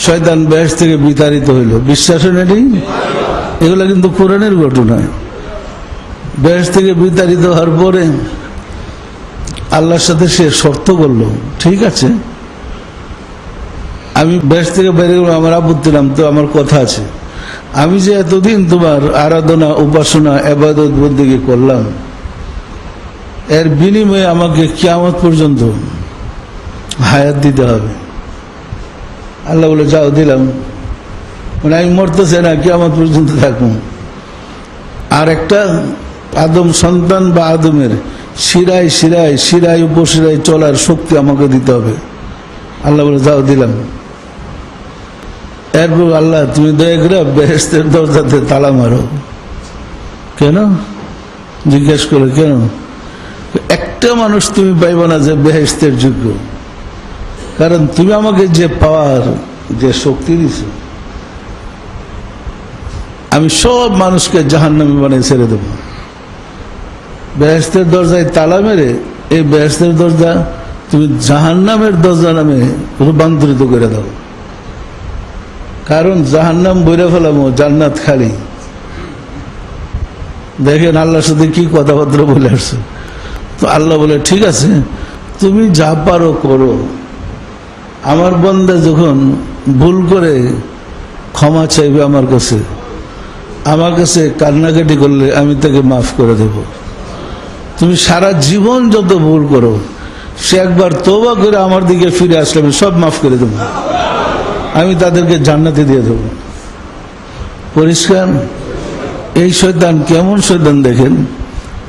শয়তান বেহেশত থেকে বিতাড়িত হইল। বিশ্বাস নেই? এগুলো কিন্তু কোরআনের ঘটনা। বেহেশত থেকে বিতাড়িত হওয়ার পরে আল্লাহর সাথে সে শর্ত করলো, ঠিক আছে আমি বেহেশত থেকে বেরিয়ে গেলাম, আমার আপত্তি নাম তো, আমার কথা আছে, আমি যে এতদিন তোমার আরাধনা উপাসনা ইবাদত বন্দেগী করলাম, এর বিনিময়ে আমাকে কিয়ামত পর্যন্ত হায়াত দিতে হবে। আল্লাহ বলে যাও দিলাম, মানে আমি মরতেছে না, কিয়ামত পর্যন্ত থাকবো। আর একটা আদম সন্তান বা আদমের শিরায় শিরায় শিরায় উপশিরায় চলার শক্তি আমাকে দিতে হবে। আল্লাহ বলে যাও দিলাম। এরপর আল্লাহ তুমি দয়া করে বেহেশতের দরজাতে তালা মারো। কেন? জিজ্ঞেস করে কেন? একটা মানুষ তুমি পাইব না যে বেহেশতের যোগ্য, কারণ তুমি আমাকে যে পাওয়ার, যে শক্তি দিছ, আমি সব মানুষকে জাহান্নামী বানিয়ে ছেড়ে দেব। বেহেশতের দরজায় তালা মেরে এই বেহেশতের দরজা তুমি জাহান্নামের দরজা নামে রূপান্তরিত করে দাও। কারণ জাহান্নাম বইরে ফেলামো, জান্নাত খালি। দেখেন আল্লাহর সাথে কি কথাবার্তা বলে আসছে। তো আল্লাহ বলে ঠিক আছে তুমি যা পারো করো, আমার বান্দা যখন ভুল করে ক্ষমা চাইবে আমার কাছে কান্নাকাটি করলে আমি তাকে মাফ করে দেব। তুমি সারা জীবন যত ভুল করো, সে একবার তওবা করে আমার দিকে ফিরে আসলে আমি সব মাফ করে দেব, আমি তাদেরকে জান্নাতে দিয়ে দেব। পরিষ্কার? এই শয়তান কেমন শয়তান দেখেন,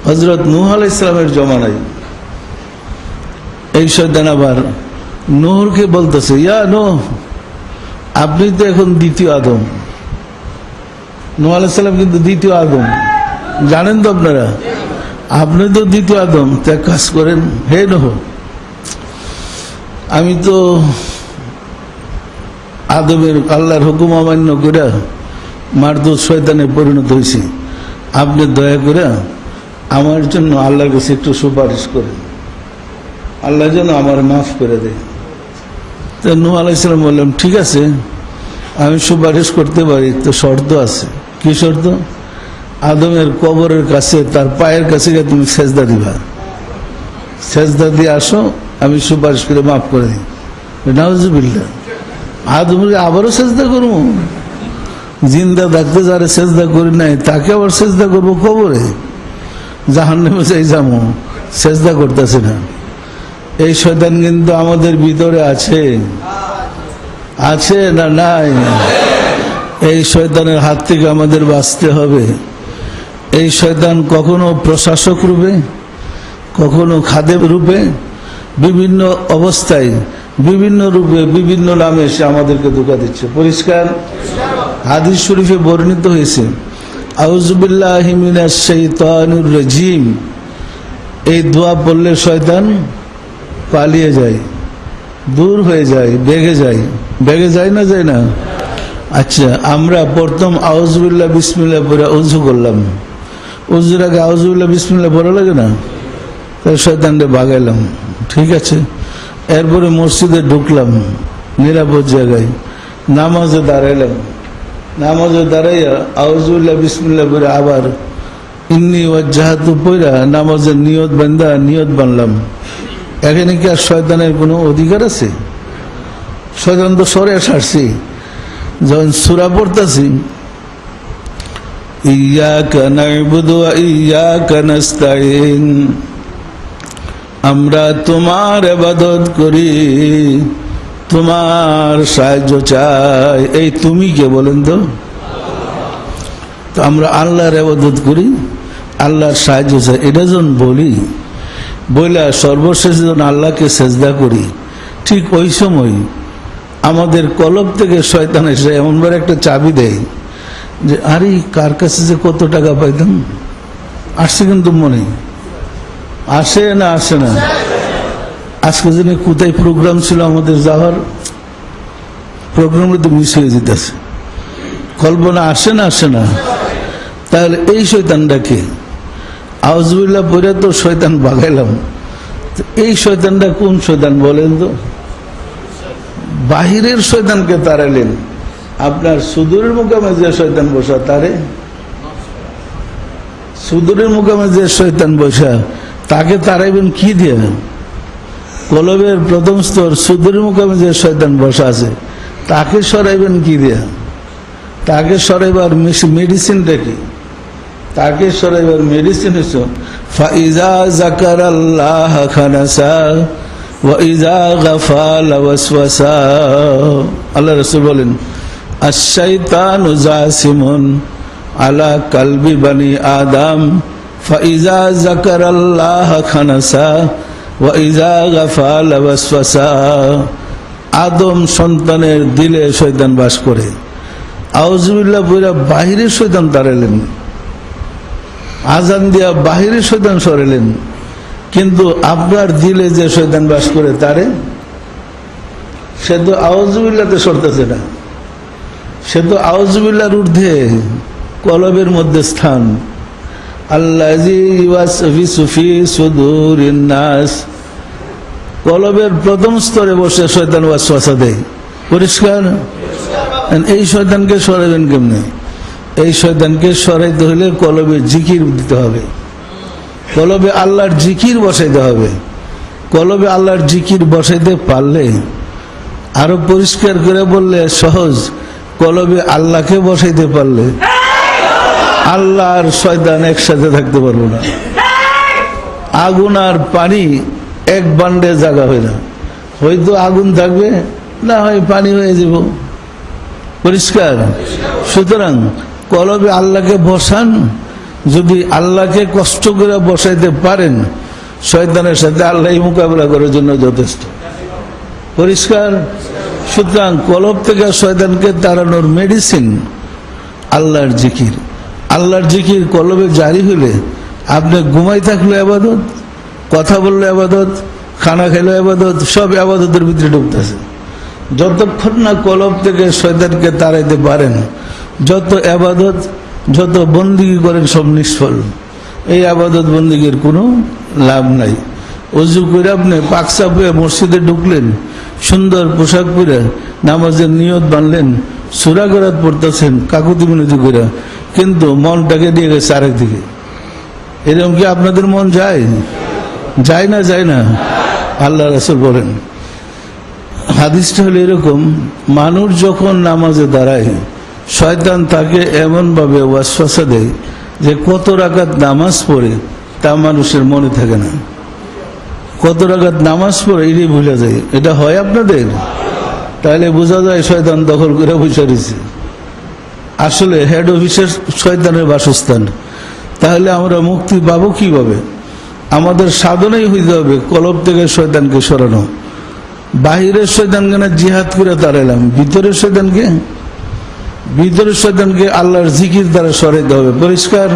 হযরত নূহ আলাইহিস সালামের জমানায় এই শয়তান আবার নূহকে বলতেছে, ইয়া নূহ, আপনি তো এখন দ্বিতীয় আদম। নূহ আলাইহিস সালাম কিন্তু দ্বিতীয় আদম, জানেন তো আপনারা? আপনি তো দ্বিতীয় আদম, তা কাজ করেন, হে নূহ আমি তো আদমের আল্লাহর হুকুম অমান্য করে মারদুদ শয়তানে পরিণত হয়েছি, আপনি দয়া করে আমার জন্য আল্লাহর কাছে একটু সুপারিশ করেন, আল্লাহ যেন আমার মাফ করে দেয়। তো নূহ আলাইহিস সালাম বললাম, ঠিক আছে আমি সুপারিশ করতে পারি, তো শর্ত আছে। কি শর্ত? আদমের কবরের কাছে তার পায়ের কাছে গিয়ে তুমি সেজদা দিবা, সেজদা দিয়ে আসো, আমি সুপারিশ করে মাফ করে দিই। নাউজুবিল্লাহ, আদমকে আবারও সেজদা করবো? জিন্দা থাকতে যারা সেজদা করি নাই তাকে আবার সেজদা করবো কবরে? জাহান্নামে যাই যাবো, সেজদা করতেছে না। এই শয়তান কিন্তু আমাদের ভিতরে আছে, আছে না নাই? এই শয়তানের হাত থেকে আমাদের বাঁচতে হবে। এই শয়তান কখনো প্রশাসক রূপে, কখনো খাদেম রূপে, বিভিন্ন অবস্থায়, বিভিন্ন রূপে, বিভিন্ন নামে সে আমাদেরকে ধোঁকা দিচ্ছে। পরিষ্কার হাদিস শরীফে বর্ণিত হয়েছে, আউযু বিল্লাহি মিনাশ শাইতানির রাজিম, এই দোয়া পড়লে শয়তান পালিয়ে যায়, দূর হয়ে যায়, বেগে যায়। বেগে যায় না, যায় না? আচ্ছা, আমরা প্রথম আউযুবিল্লাহ বিসমিল্লাহ পড়ে উযু করলাম, উযুর আগে আউযুবিল্লাহ বিসমিল্লাহ পড়া লাগে না? তাই শয়তানকে ভাগাইলাম, ঠিক আছে। এরপরে মসজিদে ঢুকলাম নিরাপদ জায়গায়, নামাজে দাঁড়াইলাম, নামাজে দাঁড়াইয়া আউযুবিল্লাহ বিসমিল্লাহ পড়ে আবার ইন্নী ওয়াজ্জাহাতু পড়া নামাজের নিয়ত বান্ধা নিয়ত বানলাম। এখানে কি আর শয়তানের কোনো অধিকার আছে? শয়তান তো সরে সারছি। যখন সূরা পড়তাছি, ইয়্যাকা না'বুদু ওয়া ইয়্যাকা নাস্তাঈন, আমরা তোমার ইবাদত করি, তোমার সাহায্য চাই। এই তুমি কে বলেন তো? তো আমরা আল্লাহর ইবাদত করি, আল্লাহর সাহায্য চাই, এটা যখন বলি, বইলা সর্বশেষ যখন আল্লাহকে সেজদা করি, ঠিক ওই সময় আমাদের কলব থেকে শয়তান এসে এমনবার একটা চাবি দেয় যে আরে কার কাছে যে কত টাকা পাইতাম। আসছে কিন্তু মনে, আসে না আসে না? আজকে জন্য কোথায় প্রোগ্রাম ছিল আমাদের যাওয়ার, প্রোগ্রামে তো মিস হয়ে যেতেছে। কল্পনা আসে না আসে না? তাহলে এই শয়তানটাকে আউযুবিল্লাহ পড়ে তো শয়তান ভাগাইলাম, এই শয়তানটা কোন শয়তান বলেন তো? বাহিরের শয়তানকে তাড়াইলেন, আপনার সুদূরের মুকামে যে শয়তান বসা তারে, সুদূরের মুকামে যে শয়তান বসা তাকে তাড়াইবেন কি দিয়ে? কলবের প্রথম স্তর সুদূরের মুকামে যে শয়তান বসা আছে তাকে সরাইবেন কি দিয়ে? তাকে সরাইবার মেডিসিনটা কি? তাকে সরাইবার মেডিসিন হচ্ছে ফাইজা যাকারাল্লাহ খানাসা ওয়া ইজা গাফালা ওয়াসওয়াসা। আল্লাহ রাসূল বলেন, আশ-শাইতানু জাসিমুন আলা কালবি বানি আদম ফাইজা যাকারাল্লাহ খানাসা ওয়া ইজা গাফালা ওয়াসওয়াসা। আদম সন্তানের দিলে শয়তান বাস করে। আউযুবিল্লাহ বইরা বাহিরের শয়তান তাড়াইলেন, আজান দিয়া বাহিরের শয়তান সরাইলেন, কিন্তু আপনার দিলে যে শয়তান বাস করে তারে, সে তো আউযুবিল্লাহতে সরতেছে না, সে তো আউযুবিল্লাহর ঊর্ধ্বে, কলবের মধ্যে স্থান। আল্লাযী ইউওয়াসওয়িসু ফি সুদুরিন নাস, কলবের প্রথম স্তরে বসে শয়তান ওয়াসওয়াসা দেয়। পরিষ্কার? এই শয়তানকে সরাবেন কেমনে? এই শয়তানকে সরাইতে হলে কলবে জিকির দিতে হবে, কলবে আল্লাহর জিকির বসাইতে হবে। কলবে আল্লাহর জিকির বসাইতে পারলে, আরো পরিষ্কার করে বললে সহজ, কলবে আল্লাহকে বসাইতে পারলে আল্লাহ আর শয়তান একসাথে থাকতে পারবো না। আগুন আর পানি এক বান্ডে জায়গা হয় না, হয়তো আগুন থাকবে, না হয় পানি হয়ে যাব। পরিষ্কার? সুতরাং কলবে আল্লাহকে বসান, যদি আল্লাহকে কষ্ট করে বসাইতে পারেন, শয়তানের সাথে আল্লাহ মোকাবিলা করার জন্য যথেষ্ট। পরিষ্কার? সুতরাং কলব থেকে শয়তানকে তাড়ানোর মেডিসিন আল্লাহর জিকির। আল্লাহর জিকির কলবে জারি হলে আপনি ঘুমাই থাকলে ইবাদত, কথা বললে ইবাদত, খানা খেলে ইবাদত, সব ইবাদতের ভিতরে ঢুকতেছে। যতক্ষণ না কলব থেকে শয়তানকে তাড়াইতে পারেন, যত আবাদত যত বন্দিগি করেন সব নিষ্ফল। এই আবাদত বন্দিগির কোনো লাভ নাই। অজু করে আপনি পাকসাপ হয়ে মসজিদে ঢুকলেন, সুন্দর পোশাক পরে নামাজের নিয়ত বানলেন, সূরা গরাত পড়তেছেন কাকুতি মিনতি করে, কিন্তু মনটাকে নিয়ে গেছে আরেক দিকে। এরকম কি আপনাদের মন যায়? যায় না? যায় না? আল্লাহ রাসূল বলেন, হাদিসটা হলো এরকম, মানুষ যখন নামাজে দাঁড়ায় শয়তান তাকে এমনভাবে ওয়াসওয়াসা দেয় যে কত রাকাত নামাজ পড়ে তা মানুষের মনে থাকে না। কত রাকাত নামাজ পড়ে এটাই ভুলে যায়। এটা হয় আপনাদের? তাহলে বোঝা যায় শয়তান দখল করে বসে রয়েছে। আসলে হেড অফিসের শয়তানের বাসস্থান। তাহলে আমরা মুক্তি পাবো কিভাবে? আমাদের সাধনাই হইতে হবে কলব থেকে শয়তানকে সরানো। বাহিরের শয়তানকে না জিহাদ করে তাড়াইলাম, ভিতরের শয়তানকে আল্লাহর জিকির দ্বারা সরাইতে হবে। পরিষ্কার?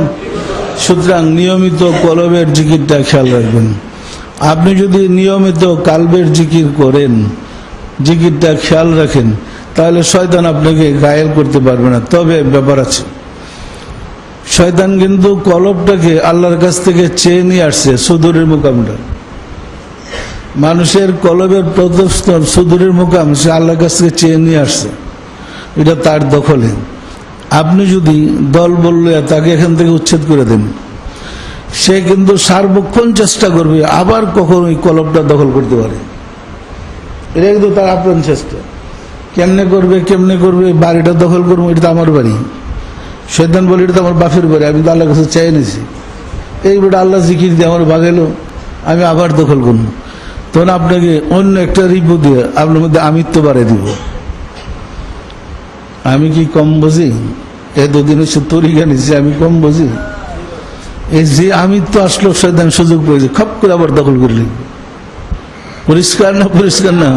সুতরাং নিয়মিত কলবের জিকিরটা খেয়াল রাখবেন। আপনি যদি নিয়মিত কালবের জিকির করেন, জিকিরটা খেয়াল রাখেন, তাহলে শয়তান আপনাকে ঘায়েল করতে পারবে না। তবে ব্যাপার আছে, শয়তান কিন্তু কলবটাকে আল্লাহর কাছ থেকে চেয়ে নিয়ে আসছে। সুদূরের মুকামটা মানুষের কলবের প্রদর্শন, সুদূরের মুকাম সে আল্লাহর কাছ থেকে চেয়ে নিয়ে আসছে, এটা তার দখলে। আপনি যদি দল বললে তাকে এখান থেকে উচ্ছেদ করে দেন, সে কিন্তু সার্বক্ষণ চেষ্টা করবে আবার কখন ওই কলবটা দখল করতে পারে। এটা কিন্তু তার আপ্রাণ চেষ্টা। কেমনে করবে? বাড়িটা দখল করবো, এটা তো আমার বাড়ি। শয়তান বলে এটা তো আমার বাপের বাড়ি, আমি তো আল্লাহর কাছে চাই নিয়েছি। এইবারে আল্লাহ জিকির দিয়ে আমার বাগাইলো, আমি আবার দখল করবো। তখন আপনাকে অন্য একটা রিপু দিয়ে আপনার মধ্যে আমিত্ব বাড়িয়ে দিব। আমি কি কম বুঝি? এতদিন হচ্ছে তরিকা নিচ্ছি, আমি কম বুঝি? এই যে আমিত্ব আসলো শয়তান সুযোগ পেয়েছে, খপ করে আবার দখল করে লিখবে। পরিষ্কার না? পরিষ্কার না?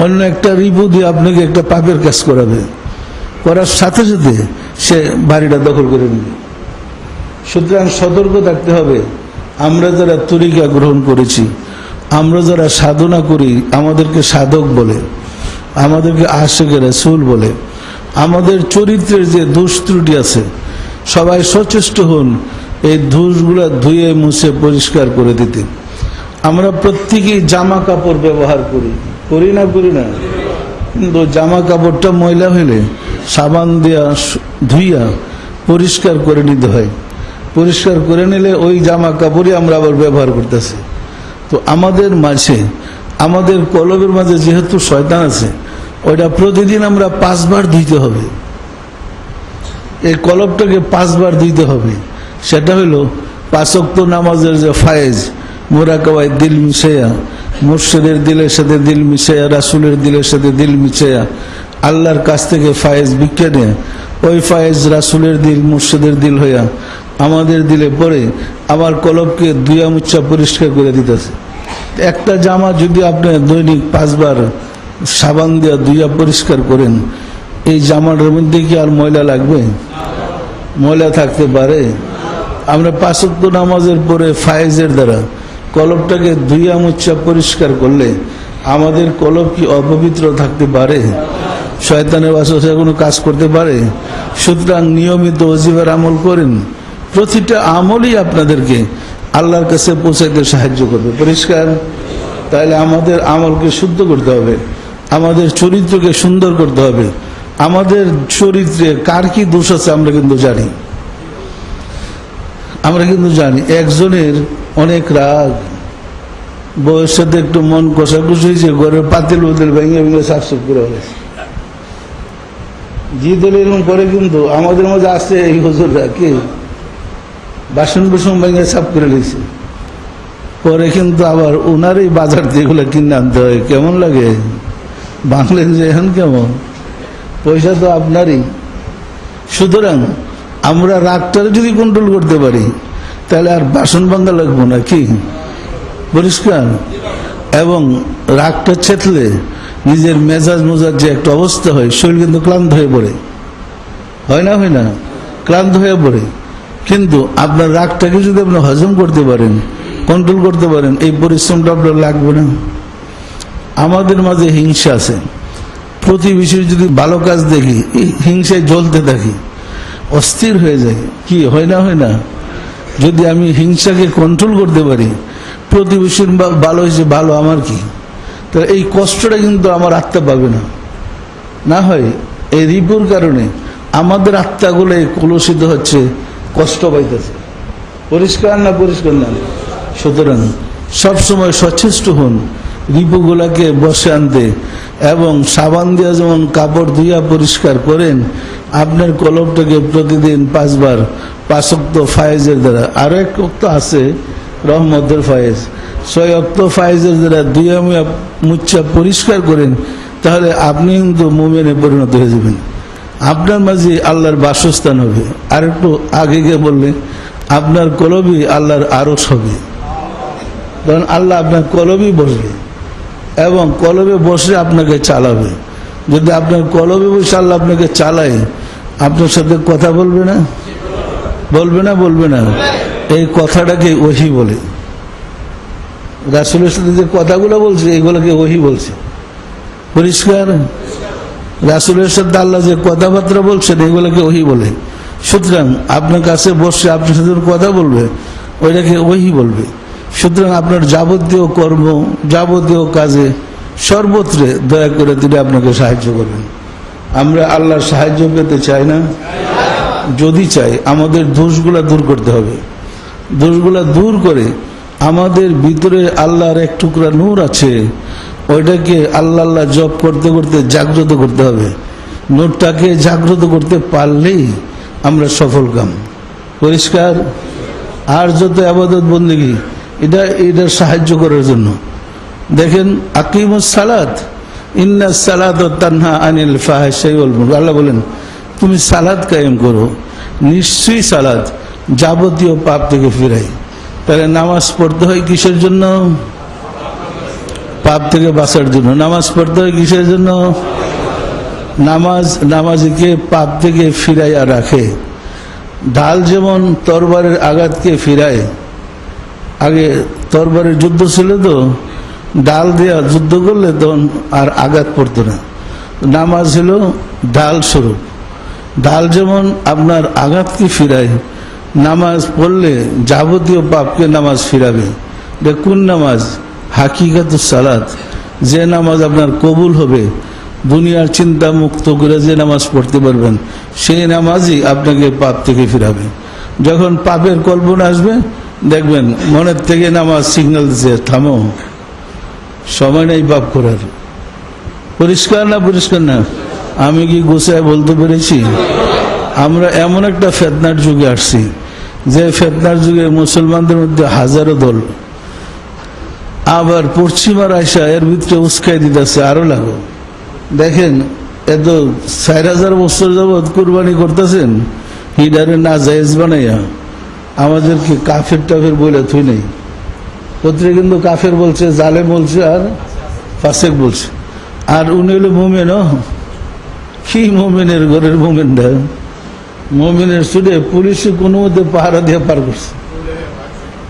অন্য একটা রিপু দিয়ে আপনাকে একটা পাপের কাজ করাবে, করার সাথে সাথে সে বাড়িটা দখল করে নেবে। সুতরাং সতর্ক থাকতে হবে। আমরা যারা তরিকা গ্রহণ করেছি, আমরা যারা সাধনা করি, আমাদেরকে সাধক বলে, আমাদেরকে আশিকে রাসূল বলে। আমাদের চরিত্রের যে দোষ ত্রুটি আছে, সবাই সচেষ্ট হন এই দোষগুলো ধুয়ে মুছে পরিষ্কার করে দিতে। আমরা প্রত্যেকেই জামা কাপড় ব্যবহার করি না? কিন্তু জামা কাপড়টা ময়লা হইলে সাবান দিয়া ধুইয়া পরিষ্কার করে নিতে হয়। পরিষ্কার করে নিলে ওই জামা কাপড়ই আমরা আবার ব্যবহার করতেছি। তো আমাদের মাঝে, আমাদের কলবের মাঝে যেহেতু শয়তান আছে, ওইটা প্রতিদিন আমরা 5 বার ধুইতে হবে। এই কলবটাকে 5 বার ধুইতে হবে। সেটা হলো 5 ওয়াক্ত নামাজের যে ফায়েজ, মুরাকাবায় দিল মিশাইয়া, মুর্শিদের দিলের সাথে দিল মিশাইয়া, রাসূলের দিলের সাথে দিল মিশাইয়া আল্লাহর কাছ থেকে ফায়েজ ভিক্ষা নিয়ে ওই ফায়েজ রাসূলের দিল, মুর্শিদের দিল হইয়া আমাদের দিলে পড়ে আবার কলবকে দুইয়া মুচ্ছা পরিষ্কার করে দিতেছে। একটা জামা যদি আপনি দৈনিক 5 বার সাবান দিয়া দুইয়া পরিষ্কার করেন, এই জামাটার মধ্যে কি আর ময়লা লাগবে? ময়লা থাকতে পারে? আমরা 5 ওয়াক্ত নামাজের পরে ফায়েজের দ্বারা কলবটাকে দুইয়া মুচ্ছা পরিষ্কার করলে আমাদের কলব কি অপবিত্র থাকতে পারে? শয়তানের ওয়াসওয়াসা কোনো কাজ করতে পারে? সুতরাং নিয়মিত ওজিফার আমল করেন। প্রতিটা আমলই আপনাদেরকে আল্লাহর কাছে পৌঁছাইতে সাহায্য করবে। পরিষ্কার? তাহলে আমাদের আমলকে শুদ্ধ করতে হবে, আমাদের চরিত্রকে সুন্দর করতে হবে। আমাদের চরিত্রে কার কি দোষ আছে আমরা কিন্তু জানি। একজনের অনেক রাগ, বউয়ের সাথে একটু মন কষাকষি হয়েছে, ঘরের পাতিল বদল ভেঙে সাফসুফ করে হয়েছে। জিদ এরকম করে, কিন্তু আমাদের মধ্যে আছে এই হুজুররা কি বাসন বুসন ভেঙে সাফ করে নিয়েছে, পরে কিন্তু আবার ওনারই বাজার দিয়ে এগুলো কিনে আনতে হয়। কেমন লাগে? বাংলেন যে এখন কেমন, পয়সা তো আপনারই। সুতরাং আমরা রাগটারে যদি কন্ট্রোল করতে পারি, তাহলে আর বাসন ভাঙা লাগবো না। কি? পরিষ্কার? এবং রাগটা ছেতলে নিজের মেজাজ মোজার যে একটা অবস্থা হয়, শরীর কিন্তু ক্লান্ত হয়ে পড়ে, হয় না? ক্লান্ত হয়ে পড়ে। কিন্তু আপনার রাগটাকে যদি আপনি হজম করতে পারেন, কন্ট্রোল করতে পারেন, এই পরিশ্রমটা আপনার লাগবে না। আমাদের মাঝে হিংসা আছে। প্রতিবেশীর যদি ভালো কাজ দেখি, হিংসায় জ্বলতে থাকি, অস্থির হয়ে যায়। কি হয় না? যদি আমি হিংসাকে কন্ট্রোল করতে পারি, প্রতিবেশীর ভালো হয়েছে, ভালো আমার কি, তো এই কষ্টটা কিন্তু আমার আত্মা পাবে না হয় এই রিপুর কারণে আমাদের আত্মাগুলো কলুষিত হচ্ছে, কষ্ট পাইতেছে। পরিষ্কার না? সুতরাং সবসময় সচেষ্ট হন রিপুগুলাকে বসে আনতে, এবং সাবান দিয়া যেমন কাপড় ধুইয়া পরিষ্কার করেন, আপনার কলবটাকে প্রতিদিন 5 বার 5 ওয়াক্ত ফায়েজের দ্বারা, আরো এক ওয়াক্ত আছে রহমতের ফায়েজ, 6 ওয়াক্ত ফায়েজের দ্বারা ধুইয়া মুচ্ছা পরিষ্কার করেন, তাহলে আপনি কিন্তু মুমিনে পরিণত হয়ে যাবেন। আপনার মাঝে আল্লাহর বাসস্থান হবে। আর একটু আগে গিয়ে বললে আপনার কলবই আল্লাহর আরশ হবে, কারণ আল্লাহ আপনার কলবই বসবে এবং কলবে বসে আপনাকে চালাবে। যদি আপনার কলবে বসে আল্লাহ আপনাকে চালায়, আপনার সাথে কথা বলবে না? এই কথাটাকে ওহী বলে। রাসূলের সাথে যে কথাগুলো বলছে, এগুলোকে ওহী বলছে। পরিষ্কার? রাসূলের সাথে আল্লাহ যে কথাবার্তা বলছেন, এগুলোকে ওহী বলে। সুতরাং আপনার কাছে বসে আপনার সাথে কথা বলবে, ওইটাকে ওহী বলবে। সুতরাং আপনার যাবতীয় কর্ম, যাবতীয় কাজে সর্বত্রে দয়া করে তিনি আপনাকে সাহায্য করবেন। আমরা আল্লাহর সাহায্য পেতে চাই না? যদি চাই, আমাদের দোষগুলা দূর করতে হবে। দোষগুলা দূর করে আমাদের ভিতরে আল্লাহর এক টুকরা নূর আছে, ওইটাকে আল্লাহ জপ করতে করতে জাগ্রত করতে হবে। নূরটাকে জাগ্রত করতে পারলেই আমরা সফল কাম। পরিষ্কার? আর যত ইবাদত বন্দেগী, এটা সাহায্য করার জন্য। দেখেন, আকিমুস সালাত ইন্নাস সালাত তানহা আনিল ফাহশাই ওয়াল মুনকার। আল্লাহ বলেন তুমি সালাত কায়েম করো, নিশ্চয়ই সালাত যাবতীয় পাপ থেকে ফিরায়। তাহলে নামাজ পড়তে হয় কিসের জন্য? পাপ থেকে বাঁচার জন্য। নামাজ পড়তে হয় কিসের জন্য? নামাজকে পাপ থেকে ফিরাইয়া রাখে। ঢাল যেমন তরবারের আঘাতকে ফিরায়। আগে তরবারের যুদ্ধ ছিল তো, ঢাল দিয়া যুদ্ধ করলে তখন আর আঘাত পড়তো না। নামাজ হলো ঢাল স্বরূপ। ঢাল যেমন আপনার আঘাতকে ফিরায়, নামাজ পড়লে যাবতীয় পাপকে নামাজ ফিরাবে। কোন নামাজ? হাকিকাতুস সালাত। যে নামাজ আপনার কবুল হবে, দুনিয়ার চিন্তা মুক্ত করে যে নামাজ পড়তে পারবেন, সেই নামাজই আপনাকে পাপ থেকে ফিরাবে। যখন পাপের কল্পনা আসবে, দেখবেন মনের থেকে নামাজ সিগন্যাল দিচ্ছে, থামো, সময় নেই পাপ করার। পরিষ্কার না? আমি কি গোছায় বলতে পেরেছি? আমরা এমন একটা ফেতনার যুগে আসছি, যে ফেতনার যুগে মুসলমানদের মধ্যে হাজারো দল, আবার পশ্চিমার আয়সা এর ভিতরে উস্কাই দিতেছে আরো লাগো। দেখেন, এত 4000 বছর যাবৎ কুরবানি করতেছেন, হিডারে না জায়েজ বানাইয়া আমাদেরকে কাফের টাফের বলে থুই নেই। পত্রিকা কিন্তু কাফের বলছে, জালেম বলছে, আর ফাসেক বলছে। আর উনি হলো মুমিন। কি মুমিনের ঘরের মুমিনটা? মুমিনের সুরে পুলিশে কোনো মধ্যে পাহারা দিয়ে পার করছে।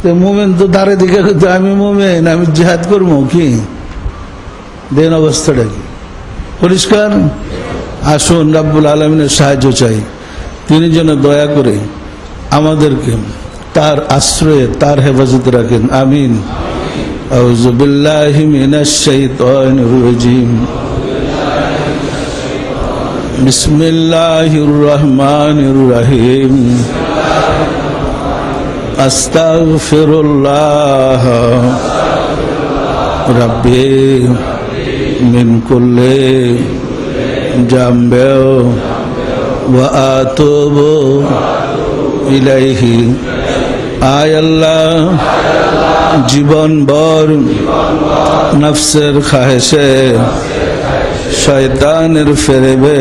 তো মুমিন তো দাঁড়ে দিকে আমি মুমিন, আমি জিহাদ করবো, কি দেন অবস্থাটা কি? পরিষ্কার? আসুন রাব্বুল আলামিনের সাহায্য চাই, তিনি যেন দয়া করে আমাদেরকে তার আশ্রয়ে, তার হেফাজতে রাখেন। আমিন। আউযু বিল্লাহি মিনাশ শাইতানির রাজিম। বিসমিল্লাহির রহমানির রহিম। আস্তাগফিরুল্লাহ রাব্বি মিন কুল্লি জামবে ওয়া আতুবু ইলাইহি। আয় আল্লাহ, জীবন ভর নফসের খাহেশে, শয়তানের ফেরেবে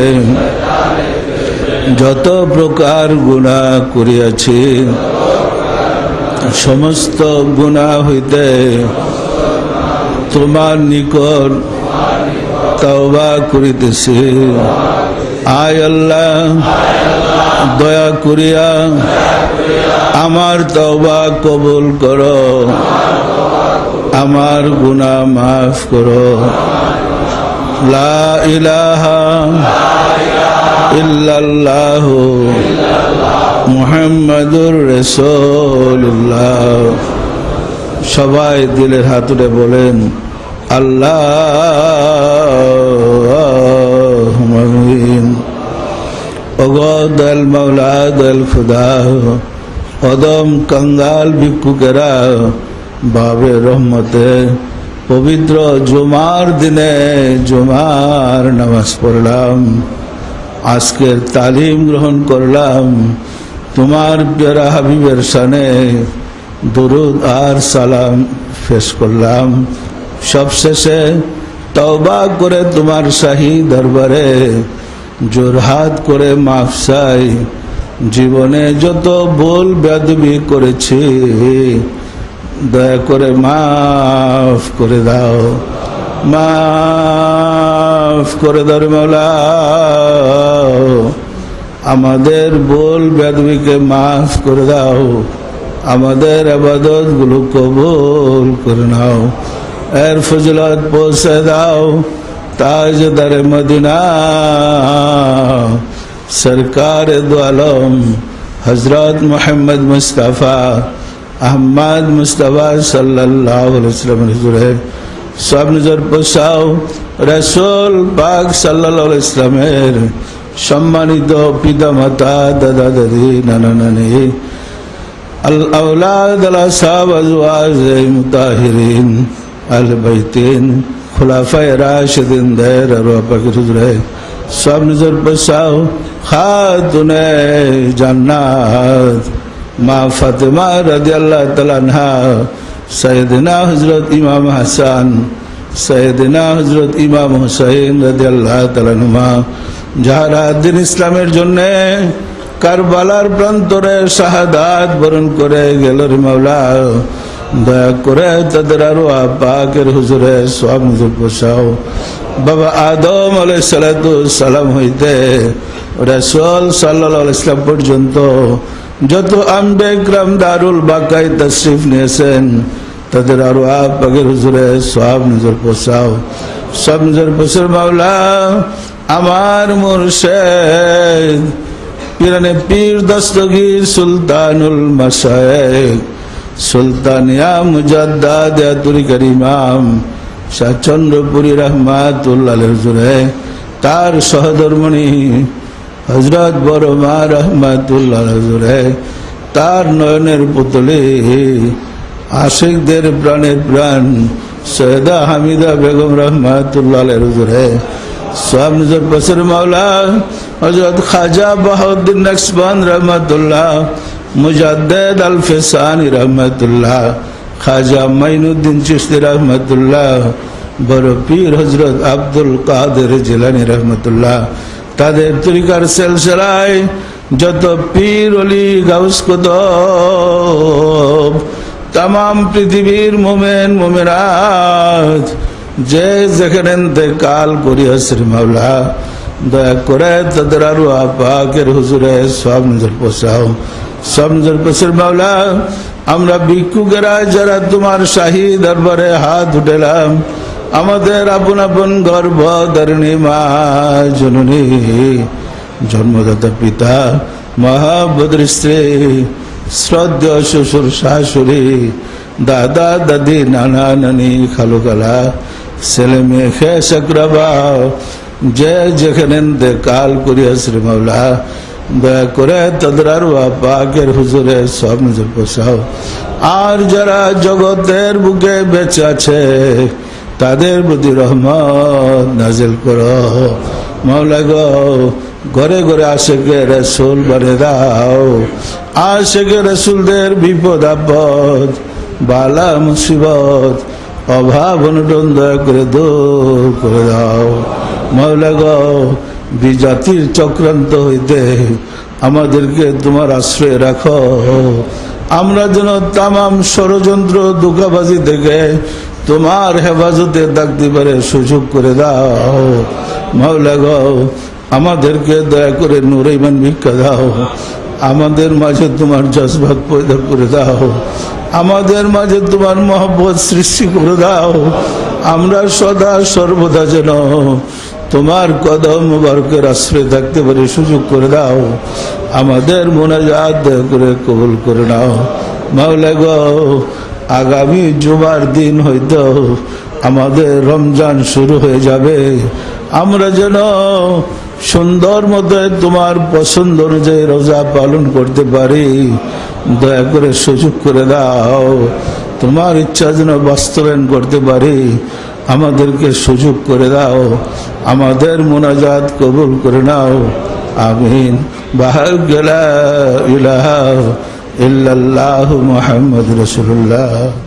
যত প্রকার গুনাহ করিয়াছি, সমস্ত গুনাহ হইতে তোমার নিকট তওবা করিতেছি। আয় আল্লাহ, দয়া করিয়া আমার তওবা কবুল করো। আমার গুনাহ মাফ করো। লা ইলাহা ইল্লাল্লাহু মুহাম্মাদুর রাসূলুল্লাহ। সবাই দিলের হাত উঠে বলেন আল্লাহুম্মা আমিন। ওগো দয়াল মাওলা, দয়াল খুদা, অদম কঙ্গাল ভিক্ষুকেরা বাবে রহমতে পবিত্র জুমার দিনে জুমার নামাজ পড়লাম, আজকের তালিম গ্রহণ করলাম, তোমার প্যারা হাবিবের শানে দুরুদ আর সালাম পেশ করলাম। সবশেষে তওবা করে তোমার শাহী দরবারে জোরহাত করে মাফ চাই। জীবনে যত ভুল বেয়াদবি করেছি দয়া করে মাফ করে দাও, মাফ করে দাও রে মাওলা। আমাদের ভুল বেয়াদবিকে মাফ করে দাও, আমাদের ইবাদত গুলো কবুল করে নাও, এর ফজিলত পৌঁছে দাও তাজদারে মদিনা সরকার দু আলম হযরত মুহাম্মদ মুস্তাফা আহমদ মুস্তাফা সাল্লাল্লাহু আলাইহি ওয়াসাল্লাম হুজুরে সব নজর পৌঁছাও। রাসূল পাক সাল্লাল্লাহু আলাইহি ওয়াসাল্লামের সম্মানিত পিতা মাতা, দাদা দাদি, নানা নানি, আল আওলাদ, আল আসহাব, আজওয়াজ মুতাহিরিন, আল বাইতিন, খুলাফায়ে রাশিদিন দের আরওয়াহ পাকের হুজুরে সব নজর পৌঁছাও। খাতুনে জান্নাত মা ফাতেমা রাদিয়াল্লাহু তাআলা আনহা, সাইয়েদনা হযরত ইমাম হাসান, সাইয়েদনা হযরত ইমাম হুসাইন রাদিয়াল্লাহু তাআলা আনহুমা, যারা দিন ইসলামের জন্য কারবালার প্রান্তরে শাহাদাত বরণ করে গেল রে মাওলা, দয়া করে তাদের আরওয়াহ পাকের হুজুরে সব নজর পৌঁছাও। বাবা আদম আলাইহিস সালাতু সালাম হইতে রাসূল সাল্লাল্লাহু আলাইহি ওয়াসাল্লাম পর্যন্ত যত আম্বিয়া ইকরাম দারুল বাকায় তাশরীফ নিয়েছেন তাদের আরওয়াহ পাকের হুজুরে সব নজর পৌঁছাও, সব নজর পৌঁছাও মাওলা। আমার মুর্শিদ পিরানে পীর দস্তগীর সুলতানুল মাশায়েখ সুলতানিয়া মুজাদ্দাদ তরিকার ইমাম শাহ চন্দ্রপুরী রহমাতুল্লাহ আলাইহি হুজুরে, তার সহধর্মণী হযরত বড় মা রহমাতুল্লাহ আলাইহি হুজুরে, তার নয়নের পুতলি আশিকদের প্রাণের প্রাণ সৈয়দা হামিদা বেগম রহমাতুল্লাহ আলাইহি হুজুরে সব নজর বসর মাওলা। হযরত খাজা বাহাউদ্দিন নকশবন্দ রহমাতুল্লাহ, মুজাদ্দিদ আল ফিসানি রহমাতুল্লাহ, খাজা মাইনুদ্দিন চিশতি রহমাতুল্লাহ, বড় পীর হযরত আব্দুল কাদের জিলানী রহমাতুল্লাহ, তাদের তরিকার সিলসিলায় যত পীর ওলি গাউস কুতুব तमाम পৃথিবীর মুমিন মুমিনাত যে যেখানে ইন্তেকাল করিয়াছে মাওলা, দয়া করে তাদের আরওয়াহ পাকের হুজুরে সব নজর পৌঁছাও, সব নজর পৌঁছাও মাওলা। আমরা ভিক্ষুকেরা যারা তোমার শাহী দরবারে হাত উঠালাম, আমাদের আপন আপন গর্ভধারিণী মা জননী, জন্মদাতা পিতা, মহাবদ্র স্ত্রী, শ্রদ্ধেয় শ্বশুর শাশুড়ি, দাদা দাদি, নানা নানি, খালু খালা, ছেলে মেয়ে, খেস আকরাবা যে যেখানে ইন্তেকাল করিয়াছে মাওলা, দয়া করে তাদের আরওয়াহ পাকের হুজুরে সব নজর পৌঁছাও। আর যারা জগতের বুকে বেঁচে আছে তাদের প্রতি রহমত নাজিল করো মাওলা গো। ঘরে ঘরে আশিকে রাসূল বানিয়ে দাও, আশিকে রাসূলদের বিপদ আপদ, বালা মুসিবত, অভাব অনটন দয়া করে দূর করে দাও মাওলা গো। বিজাতির চক্রান্ত হইতে আমাদেরকে তোমার আশ্রয় রাখো, আমরা যেন তামাম ষড়যন্ত্র ধোঁকাবাজি থেকে তোমার হেফাজতে থাকতে পারে সুযোগ করে দাও মাওলা গো। আমাদেরকে দয়া করে নূরে ঈমান ভিক্ষা দাও, আমাদের মাঝে তোমার জজবাত পয়দা করে দাও, আমাদের মাঝে তোমার মহব্বত সৃষ্টি করে দাও। আমরা সদা সর্বদা যেন তোমার কদম মুবারকের আশ্রয় থাকতে পারি সুযোগ করে দাও। আমাদের মোনাজাত দয়া করে কবুল করে নাও। মাওলা গো, আগামী জুমার দিন হয়তো আমাদের রমজান শুরু হয়ে যাবে। আমরা যেন সুন্দর মতো তোমার পছন্দ অনুযায়ী রোজা পালন করতে পারি। দয়া করে সুযোগ করে দাও। তোমার ইচ্ছা যেন বাস্তবায়ন করতে পারি, আমাদেরকে সুযোগ করে দাও। আমাদের মোনাজাত কবুল করে নাও। আমিন। বাহার ইলাহা ইল্লাল্লাহু মুহাম্মাদুর রাসূলুল্লাহ।